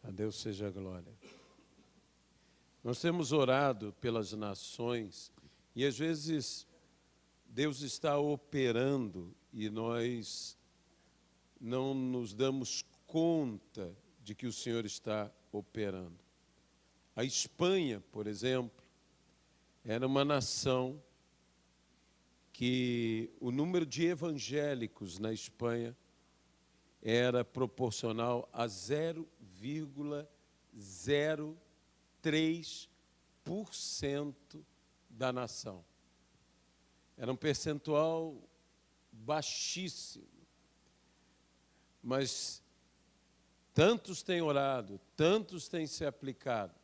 A Deus seja a glória. Nós temos orado pelas nações e às vezes Deus está operando e nós não nos damos conta de que o Senhor está operando. A Espanha, por exemplo, era uma nação que o número de evangélicos na Espanha era proporcional a 0,03% da nação. Era um percentual baixíssimo. Mas tantos têm orado, tantos têm se aplicado.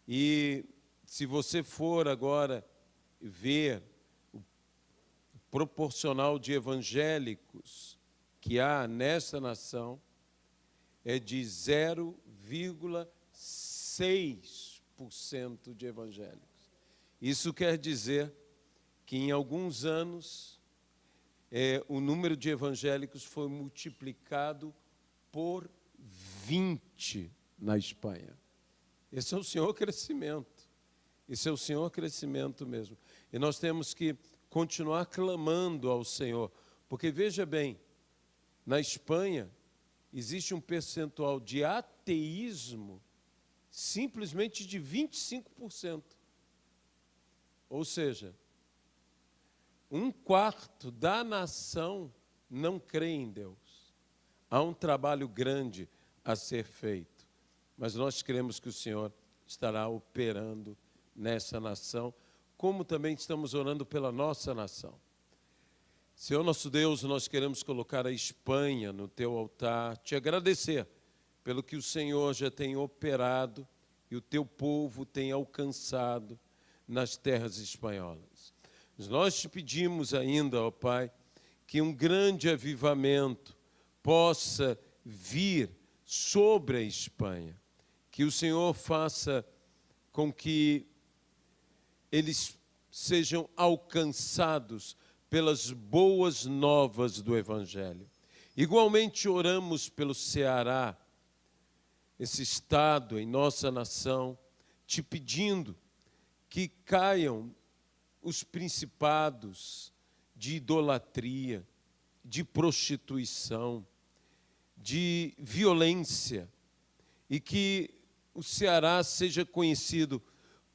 E se você for agora ver o proporcional de evangélicos que há nesta nação, é de 0,6% de evangélicos. Isso quer dizer que em alguns anos o número de evangélicos foi multiplicado por 20 na Espanha. Esse é o Senhor crescimento. Esse é o Senhor crescimento mesmo. E nós temos que continuar clamando ao Senhor. Porque veja bem, na Espanha existe um percentual de ateísmo simplesmente de 25%. Ou seja, 1/4 da nação não crê em Deus. Há um trabalho grande a ser feito, mas nós cremos que o Senhor estará operando nessa nação, como também estamos orando pela nossa nação. Senhor nosso Deus, nós queremos colocar a Espanha no teu altar, te agradecer pelo que o Senhor já tem operado e o teu povo tem alcançado nas terras espanholas. Nós te pedimos ainda, ó Pai, que um grande avivamento possa vir sobre a Espanha, que o Senhor faça com que eles sejam alcançados pelas boas novas do Evangelho. Igualmente oramos pelo Ceará, esse estado em nossa nação, te pedindo que caiam os principados de idolatria, de prostituição, de violência, e que o Ceará seja conhecido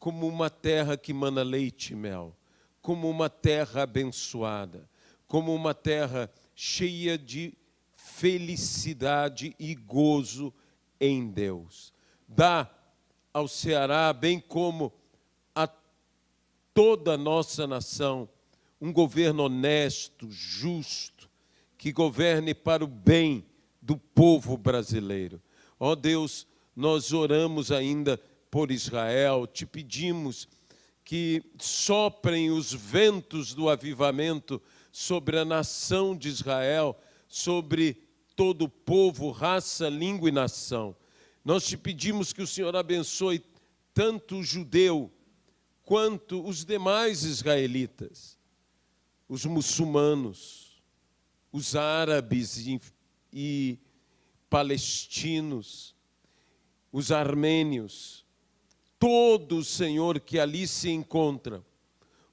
como uma terra que mana leite e mel, como uma terra abençoada, como uma terra cheia de felicidade e gozo em Deus. Dá ao Ceará, bem como a toda a nossa nação, um governo honesto, justo, que governe para o bem do povo brasileiro. Ó Deus, nós oramos ainda por Israel, te pedimos que soprem os ventos do avivamento sobre a nação de Israel, sobre todo o povo, raça, língua e nação. Nós te pedimos que o Senhor abençoe tanto o judeu quanto os demais israelitas, os muçulmanos, os árabes e palestinos, os armênios, todos, Senhor, que ali se encontram,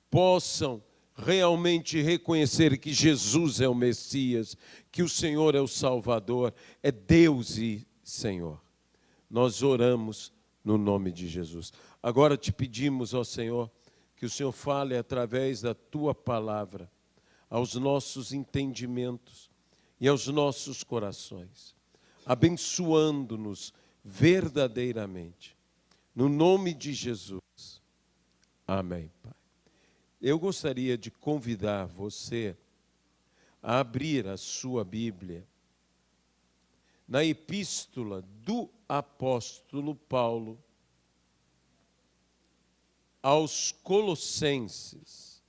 possam realmente reconhecer que Jesus é o Messias, que o Senhor é o Salvador, é Deus e Senhor. Nós oramos no nome de Jesus. Agora te pedimos, ó Senhor, que o Senhor fale através da Tua palavra aos nossos entendimentos e aos nossos corações, abençoando-nos verdadeiramente. No nome de Jesus. Amém, Pai. Eu gostaria de convidar você a abrir a sua Bíblia na epístola do apóstolo Paulo aos Colossenses.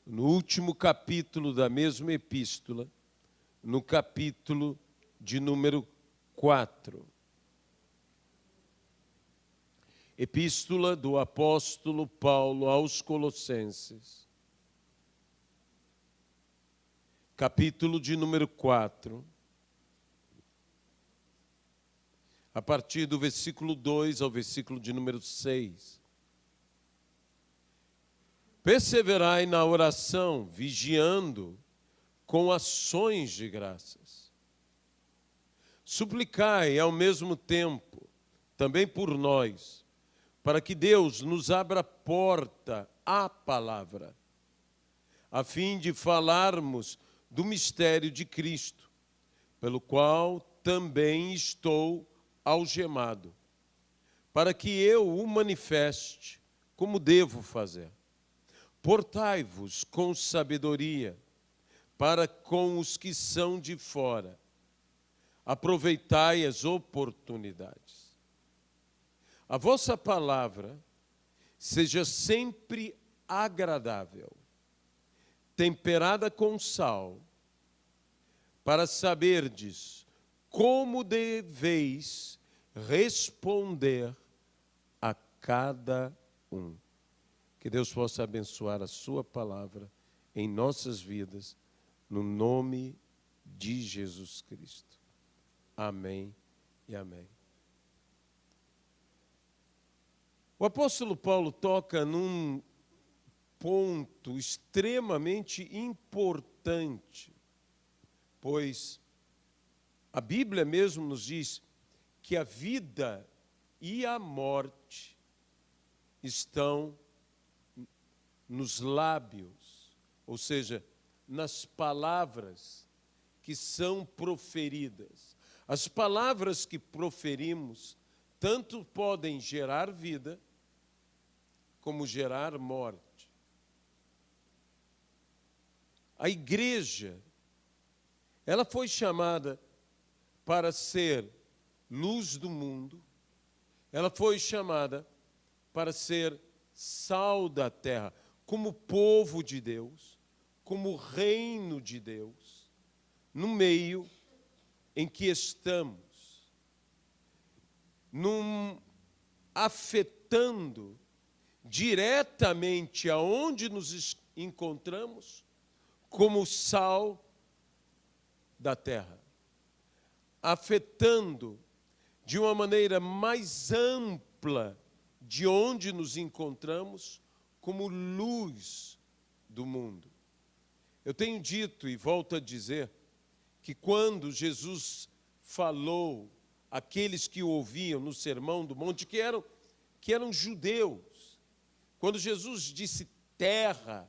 No último capítulo da mesma epístola, no capítulo de número 4. Epístola do apóstolo Paulo aos Colossenses, capítulo de número 4. a partir do versículo 2 ao versículo de número 6. Perseverai na oração, vigiando com ações de graças. Suplicai ao mesmo tempo, também por nós, para que Deus nos abra porta à palavra, a fim de falarmos do mistério de Cristo, pelo qual também estou algemado, para que eu o manifeste como devo fazer. Portai-vos com sabedoria para com os que são de fora. Aproveitai as oportunidades. A vossa palavra seja sempre agradável, temperada com sal, para saberdes como deveis responder a cada um. Que Deus possa abençoar a sua palavra em nossas vidas, no nome de Jesus Cristo. Amém e amém. O apóstolo Paulo toca num ponto extremamente importante, pois a Bíblia mesmo nos diz que a vida e a morte estão nos lábios, ou seja, nas palavras que são proferidas. As palavras que proferimos tanto podem gerar vida, como gerar morte. A igreja, ela foi chamada para ser luz do mundo, ela foi chamada para ser sal da terra, como povo de Deus, como reino de Deus, no meio em que estamos, afetando diretamente aonde nos encontramos, como sal da terra, afetando de uma maneira mais ampla de onde nos encontramos, como luz do mundo. Eu tenho dito e volto a dizer que quando Jesus falou àqueles que o ouviam no Sermão do Monte, que eram judeus, quando Jesus disse terra,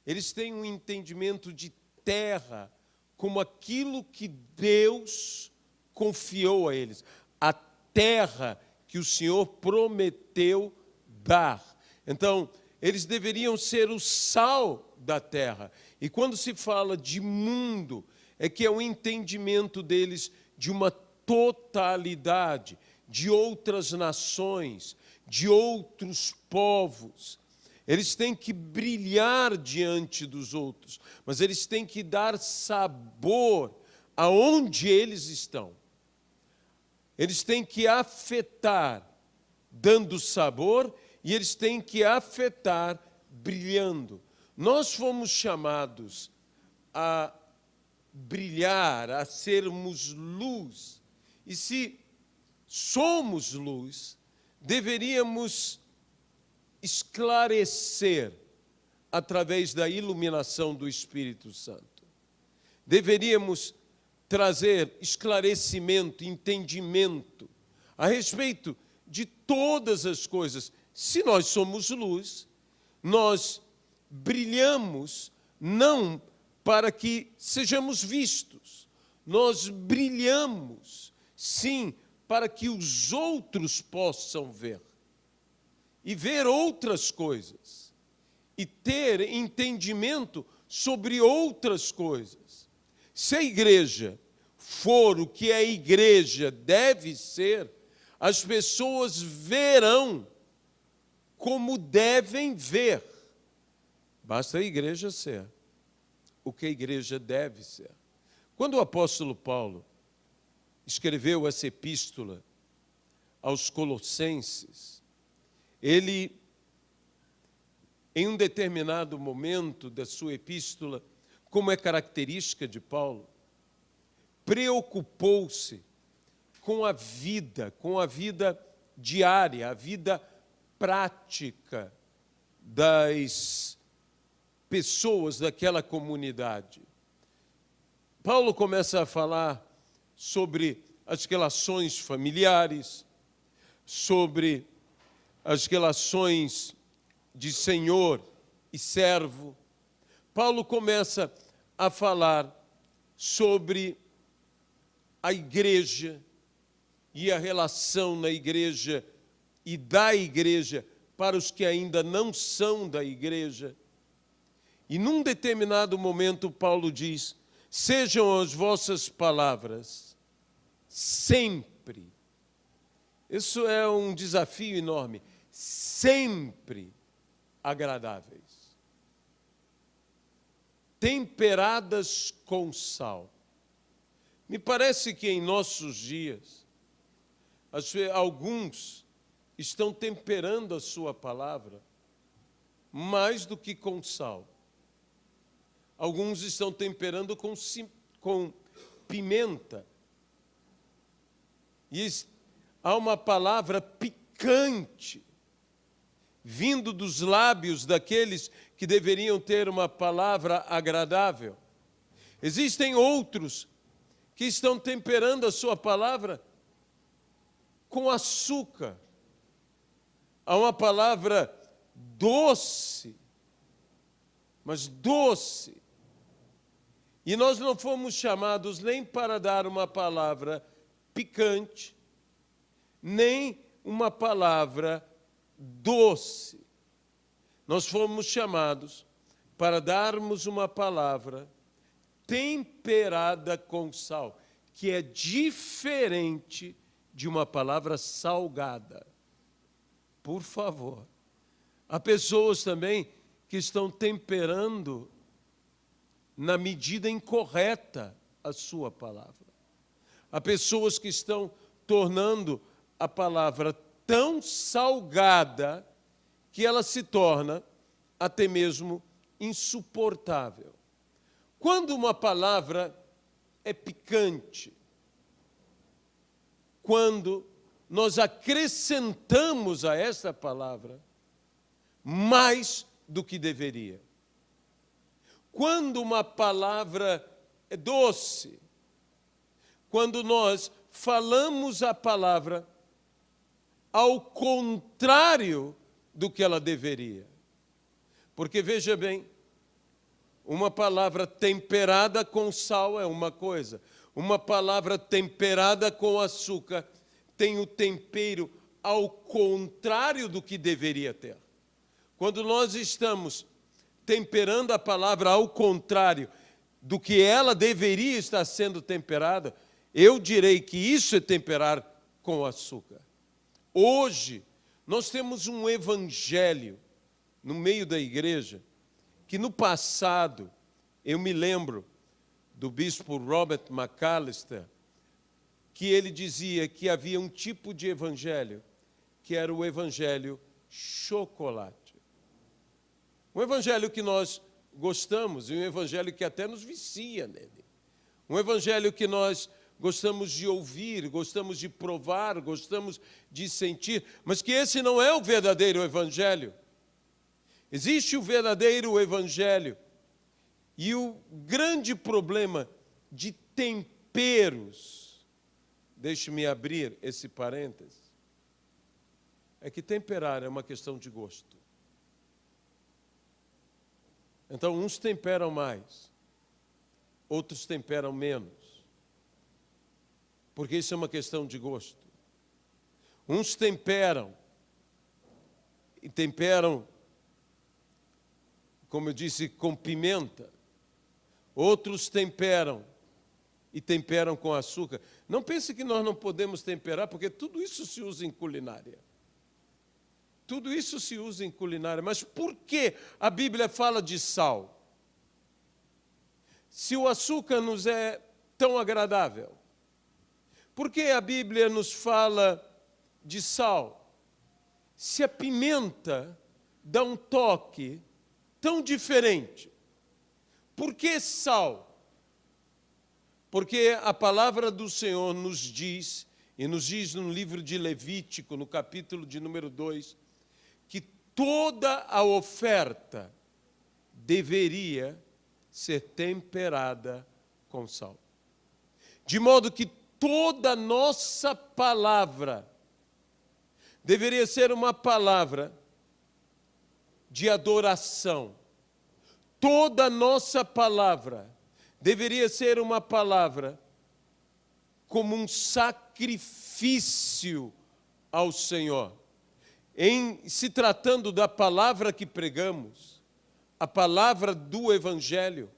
eles têm um entendimento de terra como aquilo que Deus confiou a eles, a terra que o Senhor prometeu dar. Então, eles deveriam ser o sal da terra. E quando se fala de mundo, é que é o entendimento deles de uma totalidade, de outras nações, de outros povos. Eles têm que brilhar diante dos outros, mas eles têm que dar sabor aonde eles estão. Eles têm que afetar, dando sabor, e eles têm que afetar, brilhando. Nós fomos chamados a brilhar, a sermos luz. E se somos luz, deveríamos esclarecer através da iluminação do Espírito Santo. Deveríamos trazer esclarecimento, entendimento a respeito de todas as coisas. Se nós somos luz, nós brilhamos não para que sejamos vistos. Nós brilhamos, sim, para que os outros possam ver. E ver outras coisas. E ter entendimento sobre outras coisas. Se a igreja for o que a igreja deve ser, as pessoas verão como devem ver. Basta a igreja ser o que a igreja deve ser. Quando o apóstolo Paulo escreveu essa epístola aos Colossenses, ele, em um determinado momento da sua epístola, como é característica de Paulo, preocupou-se com a vida diária, a vida prática das pessoas daquela comunidade. Paulo começa a falar sobre as relações familiares, sobre as relações de senhor e servo. Paulo começa a falar sobre a igreja e a relação na igreja e da igreja para os que ainda não são da igreja. E num determinado momento Paulo diz: sejam as vossas palavras sempre. Isso é um desafio enorme. Sempre agradáveis, temperadas com sal. Me parece que em nossos dias, alguns estão temperando a sua palavra mais do que com sal. Alguns estão temperando com pimenta. E há uma palavra picante vindo dos lábios daqueles que deveriam ter uma palavra agradável. Existem outros que estão temperando a sua palavra com açúcar. Há uma palavra doce, mas doce. E nós não fomos chamados nem para dar uma palavra picante, nem uma palavra doce. Nós fomos chamados para darmos uma palavra temperada com sal, que é diferente de uma palavra salgada. Por favor. Há pessoas também que estão temperando na medida incorreta a sua palavra. Há pessoas que estão tornando a palavra tão salgada que ela se torna até mesmo insuportável. Quando uma palavra é picante, quando nós acrescentamos a essa palavra mais do que deveria. Quando uma palavra é doce, quando nós falamos a palavra ao contrário do que ela deveria. Porque, veja bem, uma palavra temperada com sal é uma coisa, uma palavra temperada com açúcar tem o tempero ao contrário do que deveria ter. Quando nós estamos temperando a palavra ao contrário do que ela deveria estar sendo temperada, eu direi que isso é temperar com açúcar. Hoje, nós temos um evangelho no meio da igreja, que no passado, eu me lembro do bispo Robert McAllister, que ele dizia que havia um tipo de evangelho, que era o evangelho chocolate. Um evangelho que nós gostamos, e um evangelho que até nos vicia nele. Um evangelho que nós gostamos de ouvir, gostamos de provar, gostamos de sentir, mas que esse não é o verdadeiro evangelho. Existe o verdadeiro evangelho. E o grande problema de temperos, deixe-me abrir esse parêntese, é que temperar é uma questão de gosto. Então, uns temperam mais, outros temperam menos, porque isso é uma questão de gosto. Uns temperam, e temperam, como eu disse, com pimenta. Outros temperam, e temperam com açúcar. Não pense que nós não podemos temperar, porque tudo isso se usa em culinária. Tudo isso se usa em culinária. Mas por que a Bíblia fala de sal? Se o açúcar nos é tão agradável, por que a Bíblia nos fala de sal? Se a pimenta dá um toque tão diferente, por que sal? Porque a palavra do Senhor nos diz E nos diz no livro de Levítico, no capítulo de número 2, que toda a oferta deveria ser temperada com sal. De modo que toda a nossa palavra deveria ser uma palavra de adoração. Toda a nossa palavra deveria ser uma palavra como um sacrifício ao Senhor. Em se tratando da palavra que pregamos, a palavra do Evangelho,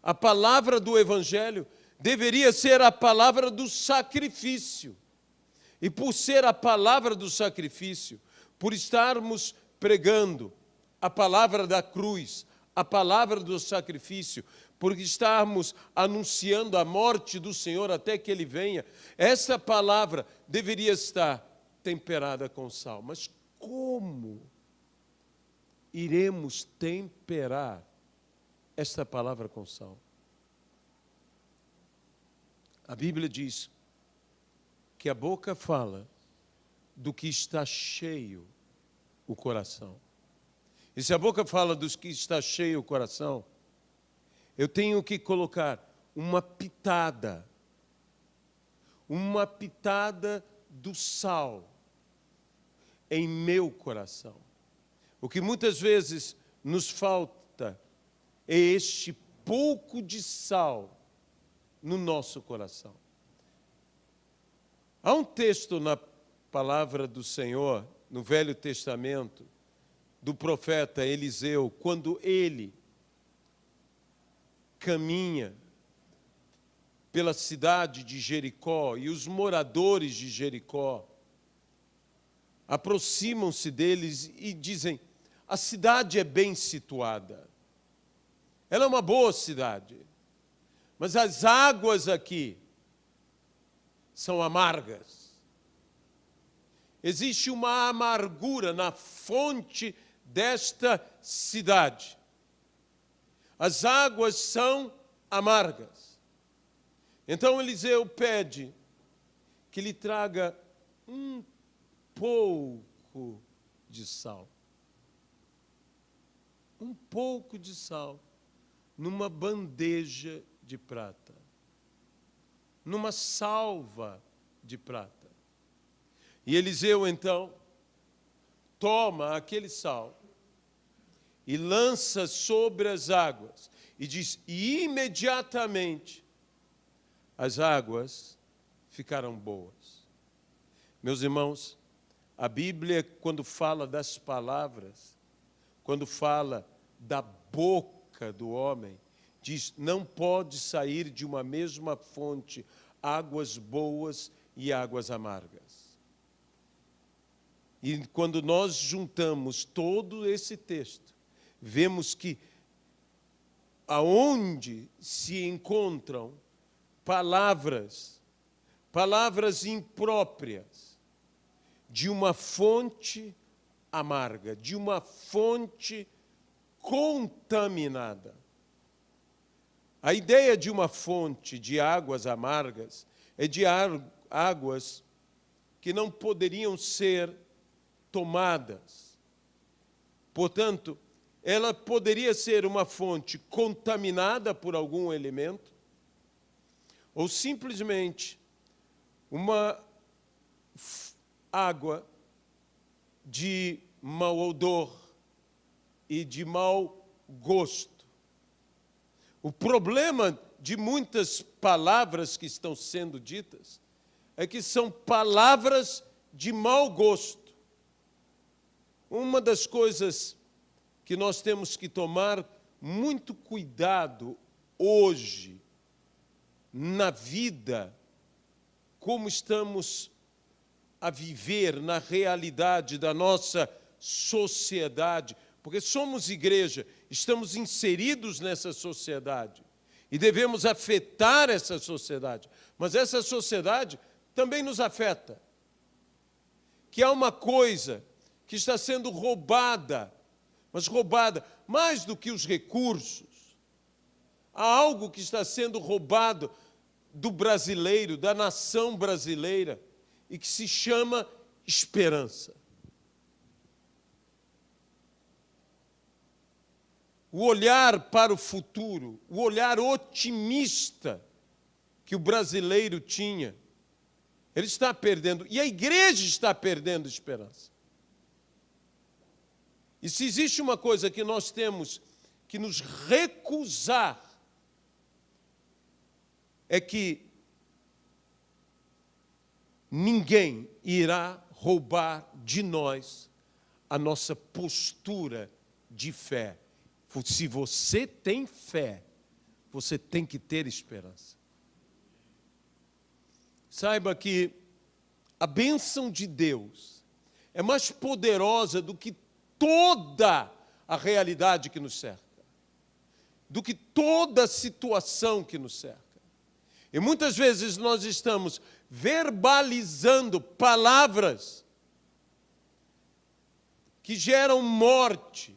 a palavra do Evangelho deveria ser a palavra do sacrifício. E por ser a palavra do sacrifício, por estarmos pregando a palavra da cruz, a palavra do sacrifício, por estarmos anunciando a morte do Senhor até que Ele venha, essa palavra deveria estar temperada com sal. Mas como iremos temperar esta palavra com sal? A Bíblia diz que a boca fala do que está cheio o coração. E se a boca fala dos que está cheio o coração, eu tenho que colocar uma pitada do sal em meu coração. O que muitas vezes nos falta é este pouco de sal no nosso coração. Há um texto na palavra do Senhor, no Velho Testamento, do profeta Eliseu, quando ele caminha pela cidade de Jericó e os moradores de Jericó aproximam-se deles e dizem: a cidade é bem situada, ela é uma boa cidade, mas as águas aqui são amargas. Existe uma amargura na fonte desta cidade. As águas são amargas. Então Eliseu pede que lhe traga um pouco de sal. Um pouco de sal numa bandeja de prata, numa salva de prata. E Eliseu, então, toma aquele sal e lança sobre as águas, e diz, e imediatamente as águas ficaram boas. Meus irmãos, a Bíblia, quando fala das palavras, quando fala da boca do homem, diz, não pode sair de uma mesma fonte águas boas e águas amargas. E quando nós juntamos todo esse texto, vemos que aonde se encontram palavras impróprias de uma fonte amarga, de uma fonte contaminada. A ideia de uma fonte de águas amargas é de águas que não poderiam ser tomadas. Portanto, ela poderia ser uma fonte contaminada por algum elemento, ou simplesmente uma água de mau odor e de mau gosto. O problema de muitas palavras que estão sendo ditas é que são palavras de mau gosto. Uma das coisas que nós temos que tomar muito cuidado hoje, na vida, como estamos a viver na realidade da nossa sociedade, porque somos igreja, estamos inseridos nessa sociedade e devemos afetar essa sociedade, mas essa sociedade também nos afeta. Que há uma coisa que está sendo roubada, mas roubada mais do que os recursos. Há algo que está sendo roubado do brasileiro, da nação brasileira, e que se chama esperança. O olhar para o futuro, o olhar otimista que o brasileiro tinha, ele está perdendo, e a igreja está perdendo esperança. E se existe uma coisa que nós temos que nos recusar, é que ninguém irá roubar de nós a nossa postura de fé. Se você tem fé, você tem que ter esperança. Saiba que a bênção de Deus é mais poderosa do que toda a realidade que nos cerca, do que toda a situação que nos cerca. E muitas vezes nós estamos verbalizando palavras que geram morte,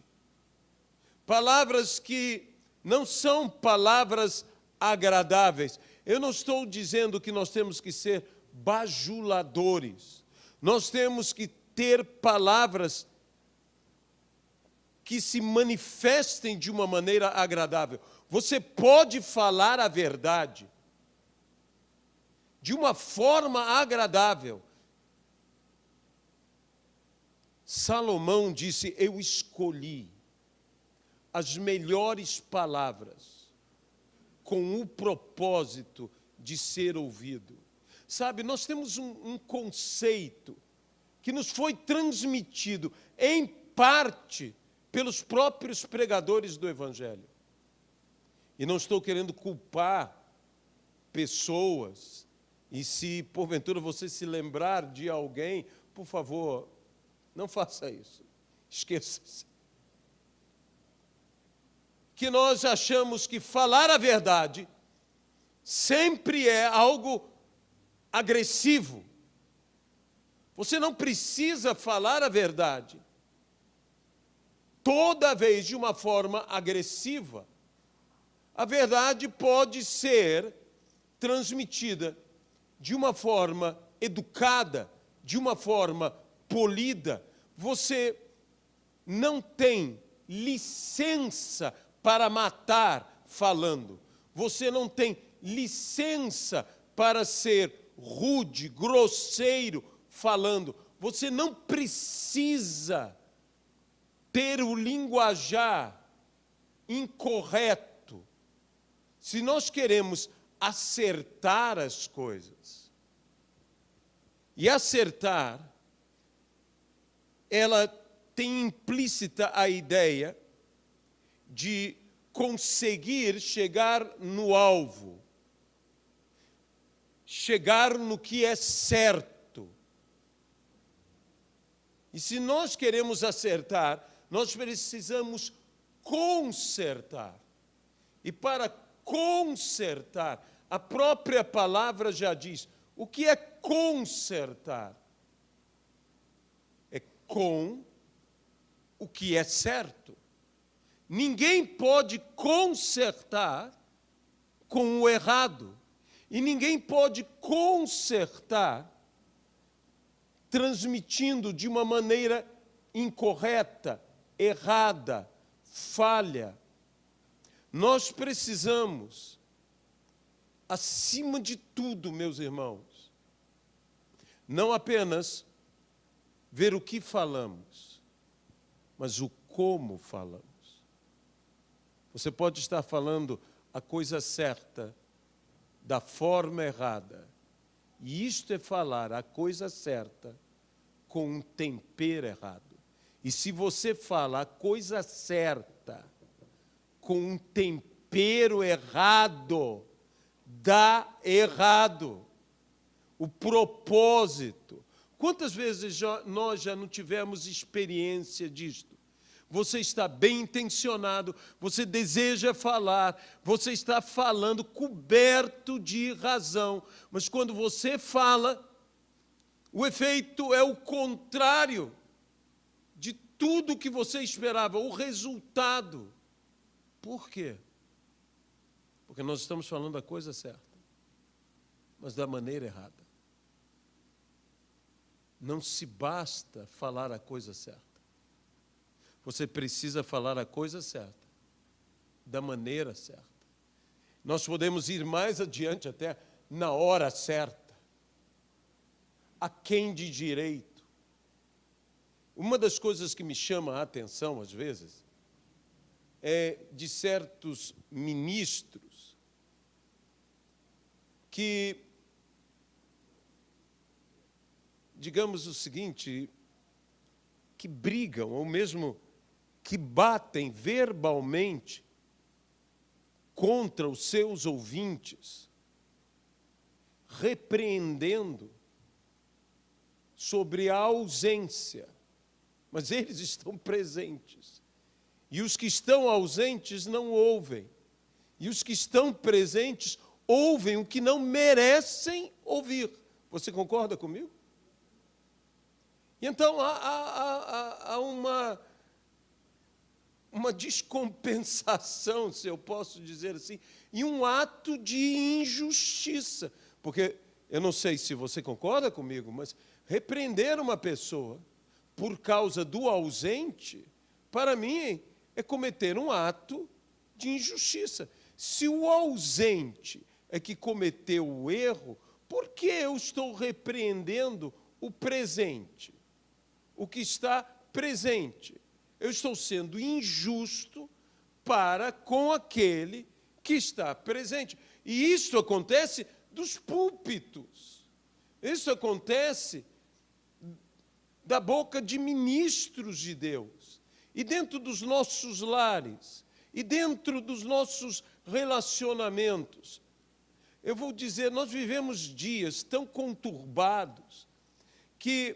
palavras que não são palavras agradáveis. Eu não estou dizendo que nós temos que ser bajuladores. Nós temos que ter palavras que se manifestem de uma maneira agradável. Você pode falar a verdade de uma forma agradável. Salomão disse: eu escolhi as melhores palavras com o propósito de ser ouvido. Sabe, nós temos um conceito que nos foi transmitido, em parte, pelos próprios pregadores do Evangelho. E não estou querendo culpar pessoas, e se porventura você se lembrar de alguém, por favor, não faça isso. Esqueça-se. Que nós achamos que falar a verdade sempre é algo agressivo. Você não precisa falar a verdade toda vez de uma forma agressiva. A verdade pode ser transmitida de uma forma educada, de uma forma polida. Você não tem licença para matar falando. Você não tem licença para ser rude, grosseiro falando. Você não precisa ter o linguajar incorreto. Se nós queremos acertar as coisas, e acertar, ela tem implícita a ideia de conseguir chegar no alvo, chegar no que é certo. E se nós queremos acertar, nós precisamos consertar. E para consertar, a própria palavra já diz, o que é consertar? É com o que é certo. Ninguém pode consertar com o errado. E ninguém pode consertar transmitindo de uma maneira incorreta, errada, falha. Nós precisamos, acima de tudo, meus irmãos, não apenas ver o que falamos, mas o como falamos. Você pode estar falando a coisa certa da forma errada. E isto é falar a coisa certa com um tempero errado. E se você fala a coisa certa com um tempero errado, dá errado. O propósito. Quantas vezes nós já não tivemos experiência disto? Você está bem intencionado, você deseja falar, você está falando coberto de razão, mas quando você fala, o efeito é o contrário de tudo que você esperava, o resultado. Por quê? Porque nós estamos falando a coisa certa. mas da maneira errada. Não se basta falar a coisa certa. Você precisa falar a coisa certa, da maneira certa. Nós podemos ir mais adiante até na hora certa, a quem de direito. Uma das coisas que me chama a atenção, às vezes, é de certos ministros que, digamos o seguinte, que brigam, ou mesmo que batem verbalmente contra os seus ouvintes, repreendendo sobre a ausência, mas eles estão presentes. E os que estão ausentes não ouvem. E os que estão presentes ouvem o que não merecem ouvir. Você concorda comigo? E então há uma descompensação, se eu posso dizer assim, e um ato de injustiça. Porque, eu não sei se você concorda comigo, mas repreender uma pessoa por causa do ausente, para mim, é cometer um ato de injustiça. Se o ausente é que cometeu o erro, por que eu estou repreendendo o presente? O que está presente? Eu estou sendo injusto para com aquele que está presente. E isso acontece dos púlpitos. Isso acontece da boca de ministros de Deus. E dentro dos nossos lares, e dentro dos nossos relacionamentos. Eu vou dizer, nós vivemos dias tão conturbados que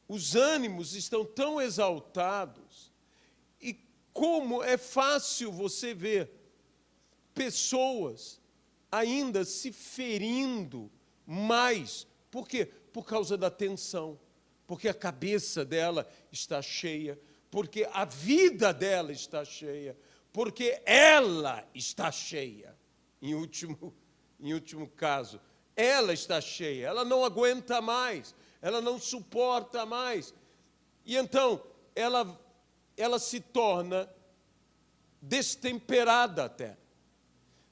os ânimos estão tão exaltados, e como é fácil você ver pessoas ainda se ferindo mais. Por quê? Por causa da tensão, porque a cabeça dela está cheia, porque a vida dela está cheia, porque ela está cheia. Em último caso, ela está cheia, ela não aguenta mais, ela não suporta mais. E então, ela se torna destemperada até.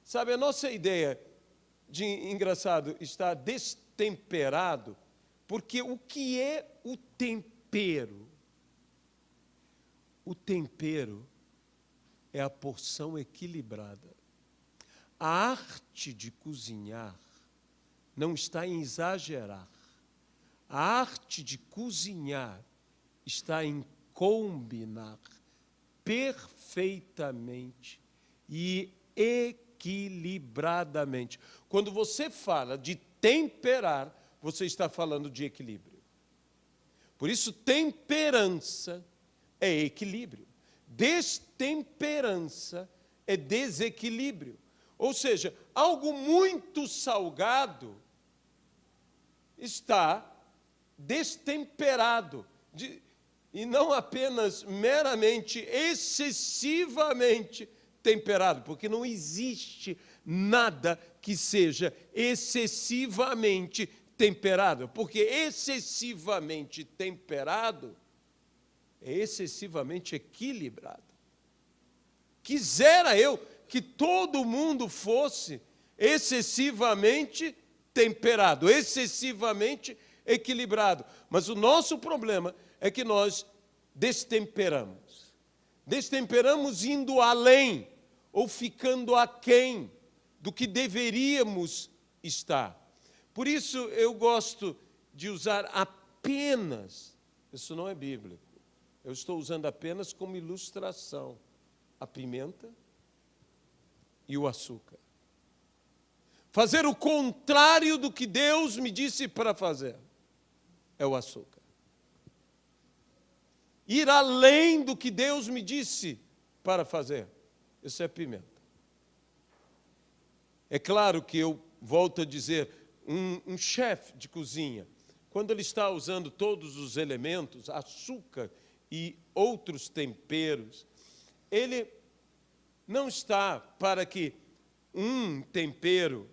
Sabe, a nossa ideia de, engraçado, estar destemperado, porque o que é o tempero? O tempero é a porção equilibrada. A arte de cozinhar não está em exagerar. A arte de cozinhar está em combinar perfeitamente e equilibradamente. Quando você fala de temperar, você está falando de equilíbrio. Por isso, temperança é equilíbrio. Destemperança é desequilíbrio. Ou seja, algo muito salgado está destemperado. E não apenas meramente, excessivamente temperado, porque não existe nada que seja excessivamente temperado, porque excessivamente temperado é excessivamente equilibrado. Quisera eu que todo mundo fosse excessivamente temperado, excessivamente equilibrado. Mas o nosso problema é que nós destemperamos. Destemperamos indo além ou ficando aquém do que deveríamos estar. Por isso eu gosto de usar apenas, isso não é bíblico, eu estou usando apenas como ilustração, a pimenta e o açúcar. Fazer o contrário do que Deus me disse para fazer é o açúcar. Ir além do que Deus me disse para fazer, isso é pimenta. É claro que eu volto a dizer, um chefe de cozinha, quando ele está usando todos os elementos, açúcar e outros temperos, ele não está para que um tempero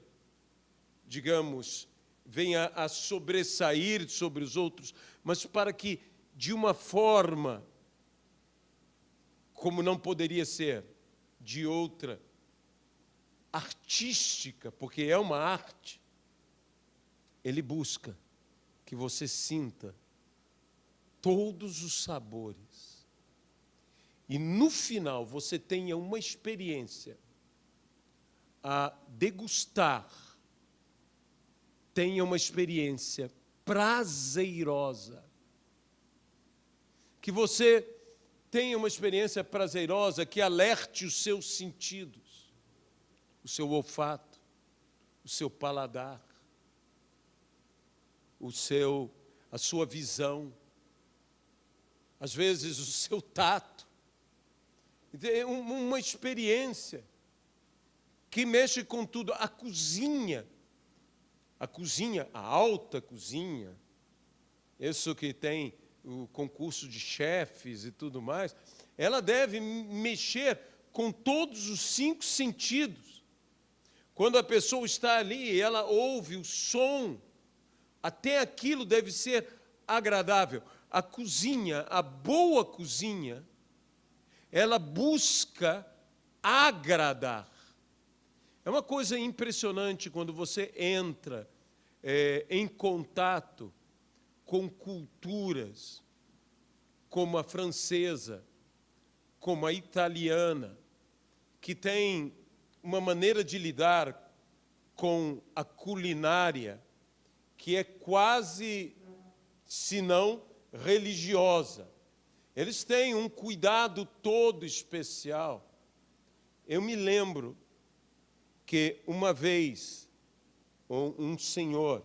digamos, venha a sobressair sobre os outros, mas para que, de uma forma, como não poderia ser, de outra, artística, porque é uma arte, ele busca que você sinta todos os sabores. E no final você tenha uma experiência a degustar, tenha uma experiência prazerosa. Que você tenha uma experiência prazerosa que alerte os seus sentidos, o seu olfato, o seu paladar, a sua visão, às vezes o seu tato. É uma experiência que mexe com tudo. A cozinha, a alta cozinha, isso que tem o concurso de chefes e tudo mais, ela deve mexer com todos os 5 sentidos. Quando a pessoa está ali e ela ouve o som, até aquilo deve ser agradável. A cozinha, a boa cozinha, ela busca agradar. É uma coisa impressionante quando você entra em contato com culturas como a francesa, como a italiana, que tem uma maneira de lidar com a culinária que é quase, se não religiosa. Eles têm um cuidado todo especial. Eu me lembro que uma vez um senhor,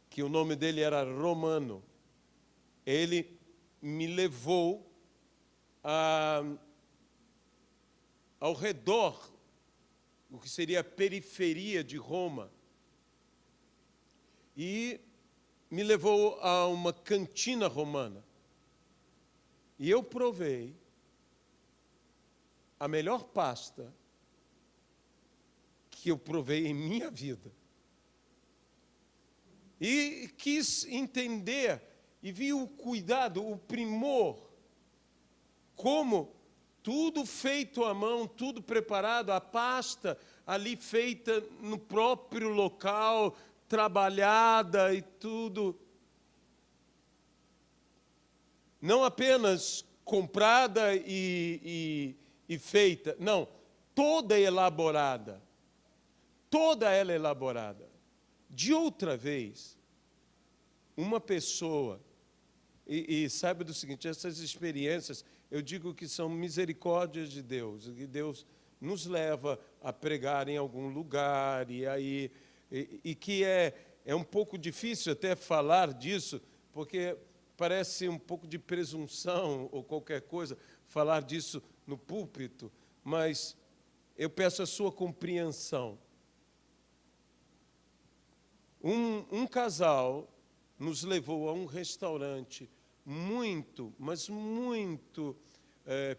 que o nome dele era Romano, ele me levou ao redor, o que seria a periferia de Roma, e me levou a uma cantina romana. E eu provei a melhor pasta que eu provei em minha vida. E quis entender e vi o cuidado, o primor, como tudo feito à mão, tudo preparado, a pasta ali feita no próprio local, trabalhada e tudo. Não apenas comprada e feita, não, toda elaborada. Toda ela elaborada. De outra vez, uma pessoa, e saiba do seguinte, essas experiências, eu digo que são misericórdias de Deus, que Deus nos leva a pregar em algum lugar, e que é um pouco difícil até falar disso, porque parece um pouco de presunção ou qualquer coisa, falar disso no púlpito, mas eu peço a sua compreensão. Um casal nos levou a um restaurante muito, mas muito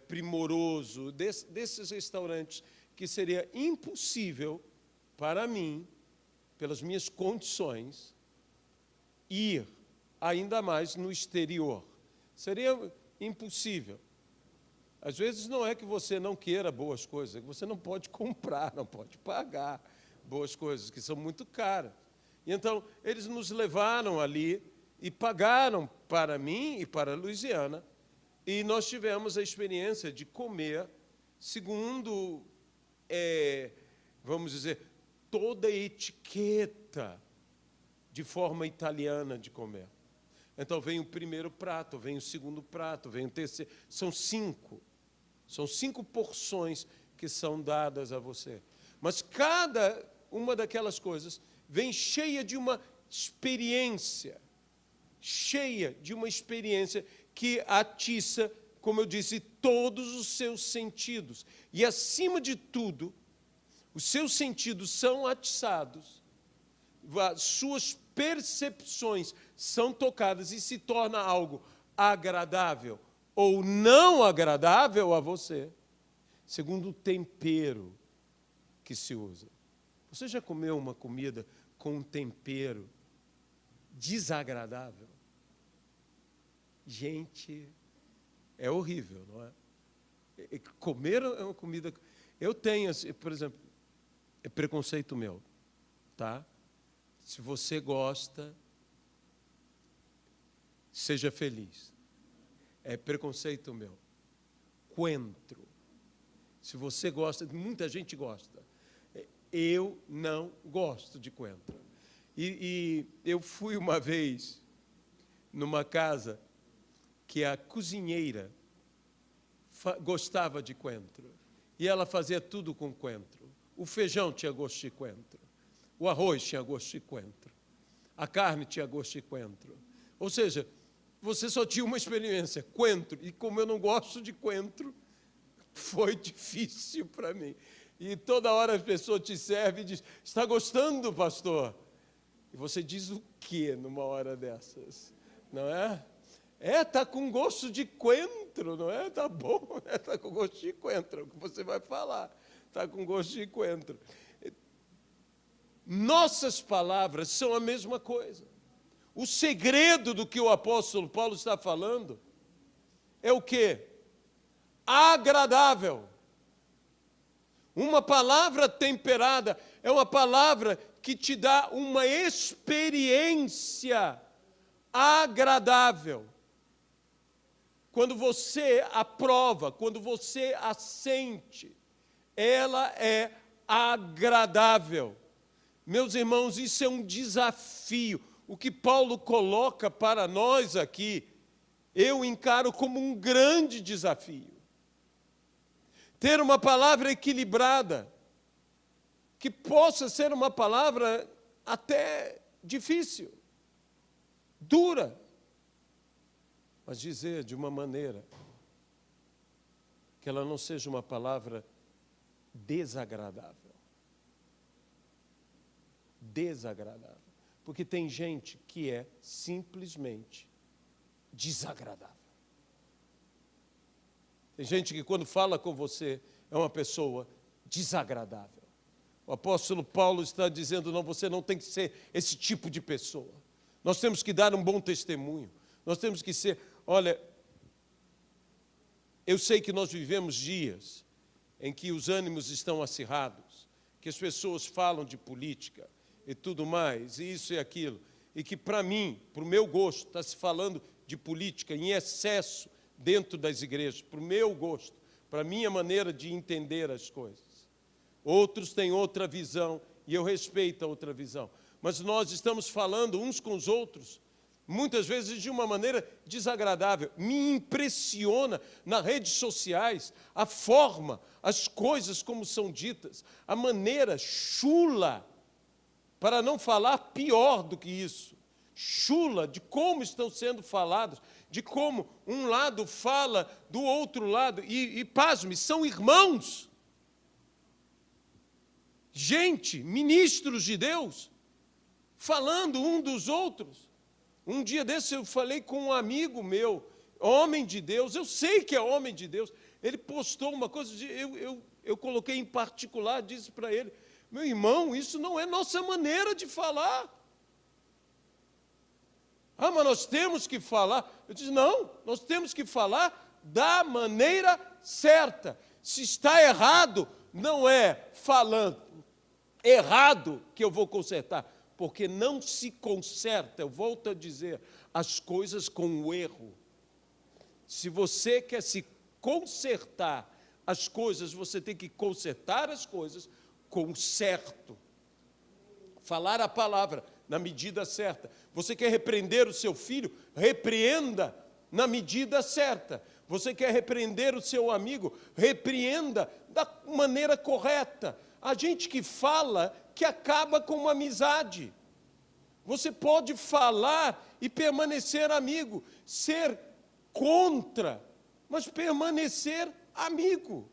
primoroso, desses restaurantes que seria impossível para mim, pelas minhas condições, ir ainda mais no exterior. Seria impossível. Às vezes não é que você não queira boas coisas, é que você não pode comprar, não pode pagar boas coisas, que são muito caras. E então, eles nos levaram ali e pagaram para mim e para a Luiziana, e nós tivemos a experiência de comer segundo, vamos dizer, toda a etiqueta de forma italiana de comer. Então, vem o primeiro prato, vem o segundo prato, vem o terceiro. São 5. São 5 porções que são dadas a você. Mas cada uma daquelas coisas vem cheia de uma experiência, que atiça, como eu disse, todos os seus sentidos. E, acima de tudo, os seus sentidos são atiçados, as suas percepções são tocadas e se torna algo agradável ou não agradável a você, segundo o tempero que se usa. Você já comeu uma comida com um tempero desagradável? Gente, é horrível, não é? Comer é uma comida... Eu tenho, por exemplo, é preconceito meu, tá? Se você gosta, seja feliz. É preconceito meu. Coentro. Se você gosta, muita gente gosta. Eu não gosto de coentro. E eu fui uma vez numa casa que a cozinheira gostava de coentro. E ela fazia tudo com coentro. O feijão tinha gosto de coentro. O arroz tinha gosto de coentro. A carne tinha gosto de coentro. Ou seja, você só tinha uma experiência, coentro. E como eu não gosto de coentro, foi difícil para mim. E toda hora a pessoa te serve e diz, está gostando, pastor? E você diz o quê numa hora dessas? Não é? Está com gosto de coentro, não é? Está bom, está com gosto de coentro, é o que você vai falar. Está com gosto de coentro. Nossas palavras são a mesma coisa. O segredo do que o apóstolo Paulo está falando é o quê? Agradável. Uma palavra temperada é uma palavra que te dá uma experiência agradável. Quando você aprova, quando você a sente, ela é agradável. Meus irmãos, isso é um desafio. O que Paulo coloca para nós aqui, eu encaro como um grande desafio. Ter uma palavra equilibrada, que possa ser uma palavra até difícil, dura, mas dizer de uma maneira que ela não seja uma palavra desagradável. Desagradável. Porque tem gente que é simplesmente desagradável. Tem gente que quando fala com você é uma pessoa desagradável. O apóstolo Paulo está dizendo, não, você não tem que ser esse tipo de pessoa. Nós temos que dar um bom testemunho. Nós temos que ser, olha, eu sei que nós vivemos dias em que os ânimos estão acirrados, que as pessoas falam de política e tudo mais, e isso e aquilo, e que para mim, para o meu gosto, está se falando de política em excesso dentro das igrejas, para o meu gosto, para a minha maneira de entender as coisas. Outros têm outra visão, e eu respeito a outra visão. Mas nós estamos falando uns com os outros, muitas vezes de uma maneira desagradável. Me impressiona nas redes sociais a forma, as coisas como são ditas, a maneira chula, para não falar pior do que isso, chula de como estão sendo falados, de como um lado fala do outro lado, e pasme, são irmãos. Gente, ministros de Deus, falando um dos outros. Um dia desse eu falei com um amigo meu, homem de Deus, eu sei que é homem de Deus, ele postou uma coisa, eu coloquei em particular, disse para ele, meu irmão, isso não é nossa maneira de falar. Ah, mas nós temos que falar. Eu disse, não, nós temos que falar da maneira certa. Se está errado, não é falando errado que eu vou consertar, porque não se conserta, eu volto a dizer, as coisas com o erro. Se você quer se consertar as coisas, você tem que consertar as coisas com o certo. Falar a palavra na medida certa. Você quer repreender o seu filho? Repreenda na medida certa. Você quer repreender o seu amigo? Repreenda da maneira correta. A gente que fala que acaba com uma amizade. Você pode falar e permanecer amigo, ser contra, mas permanecer amigo.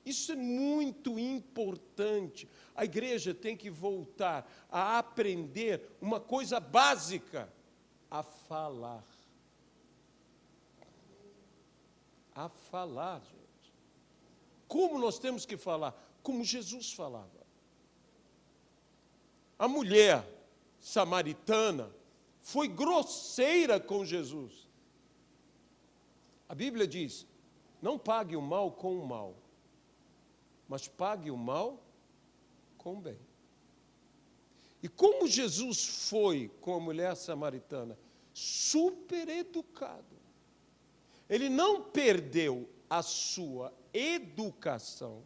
Isso é muito importante. A igreja tem que voltar a aprender uma coisa básica, a falar. A falar, gente. Como nós temos que falar? Como Jesus falava. A mulher samaritana foi grosseira com Jesus. A Bíblia diz, não pague o mal com o mal, mas pague o mal com o bem. E como Jesus foi com a mulher samaritana? Super educado. Ele não perdeu a sua educação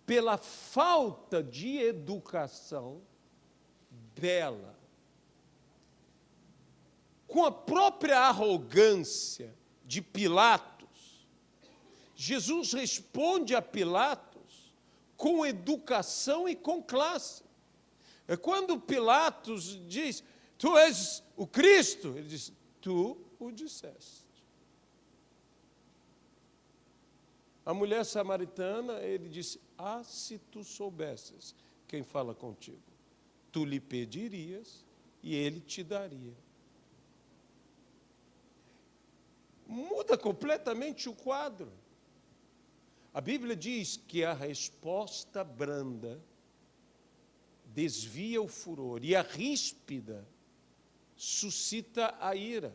pela falta de educação dela. Com a própria arrogância de Pilatos, Jesus responde a Pilatos com educação e com classe. É quando Pilatos diz, tu és o Cristo, ele diz, tu o disseste. A mulher samaritana, ele disse, se tu soubesses quem fala contigo, tu lhe pedirias e ele te daria. Muda completamente o quadro. A Bíblia diz que a resposta branda desvia o furor e a ríspida suscita a ira.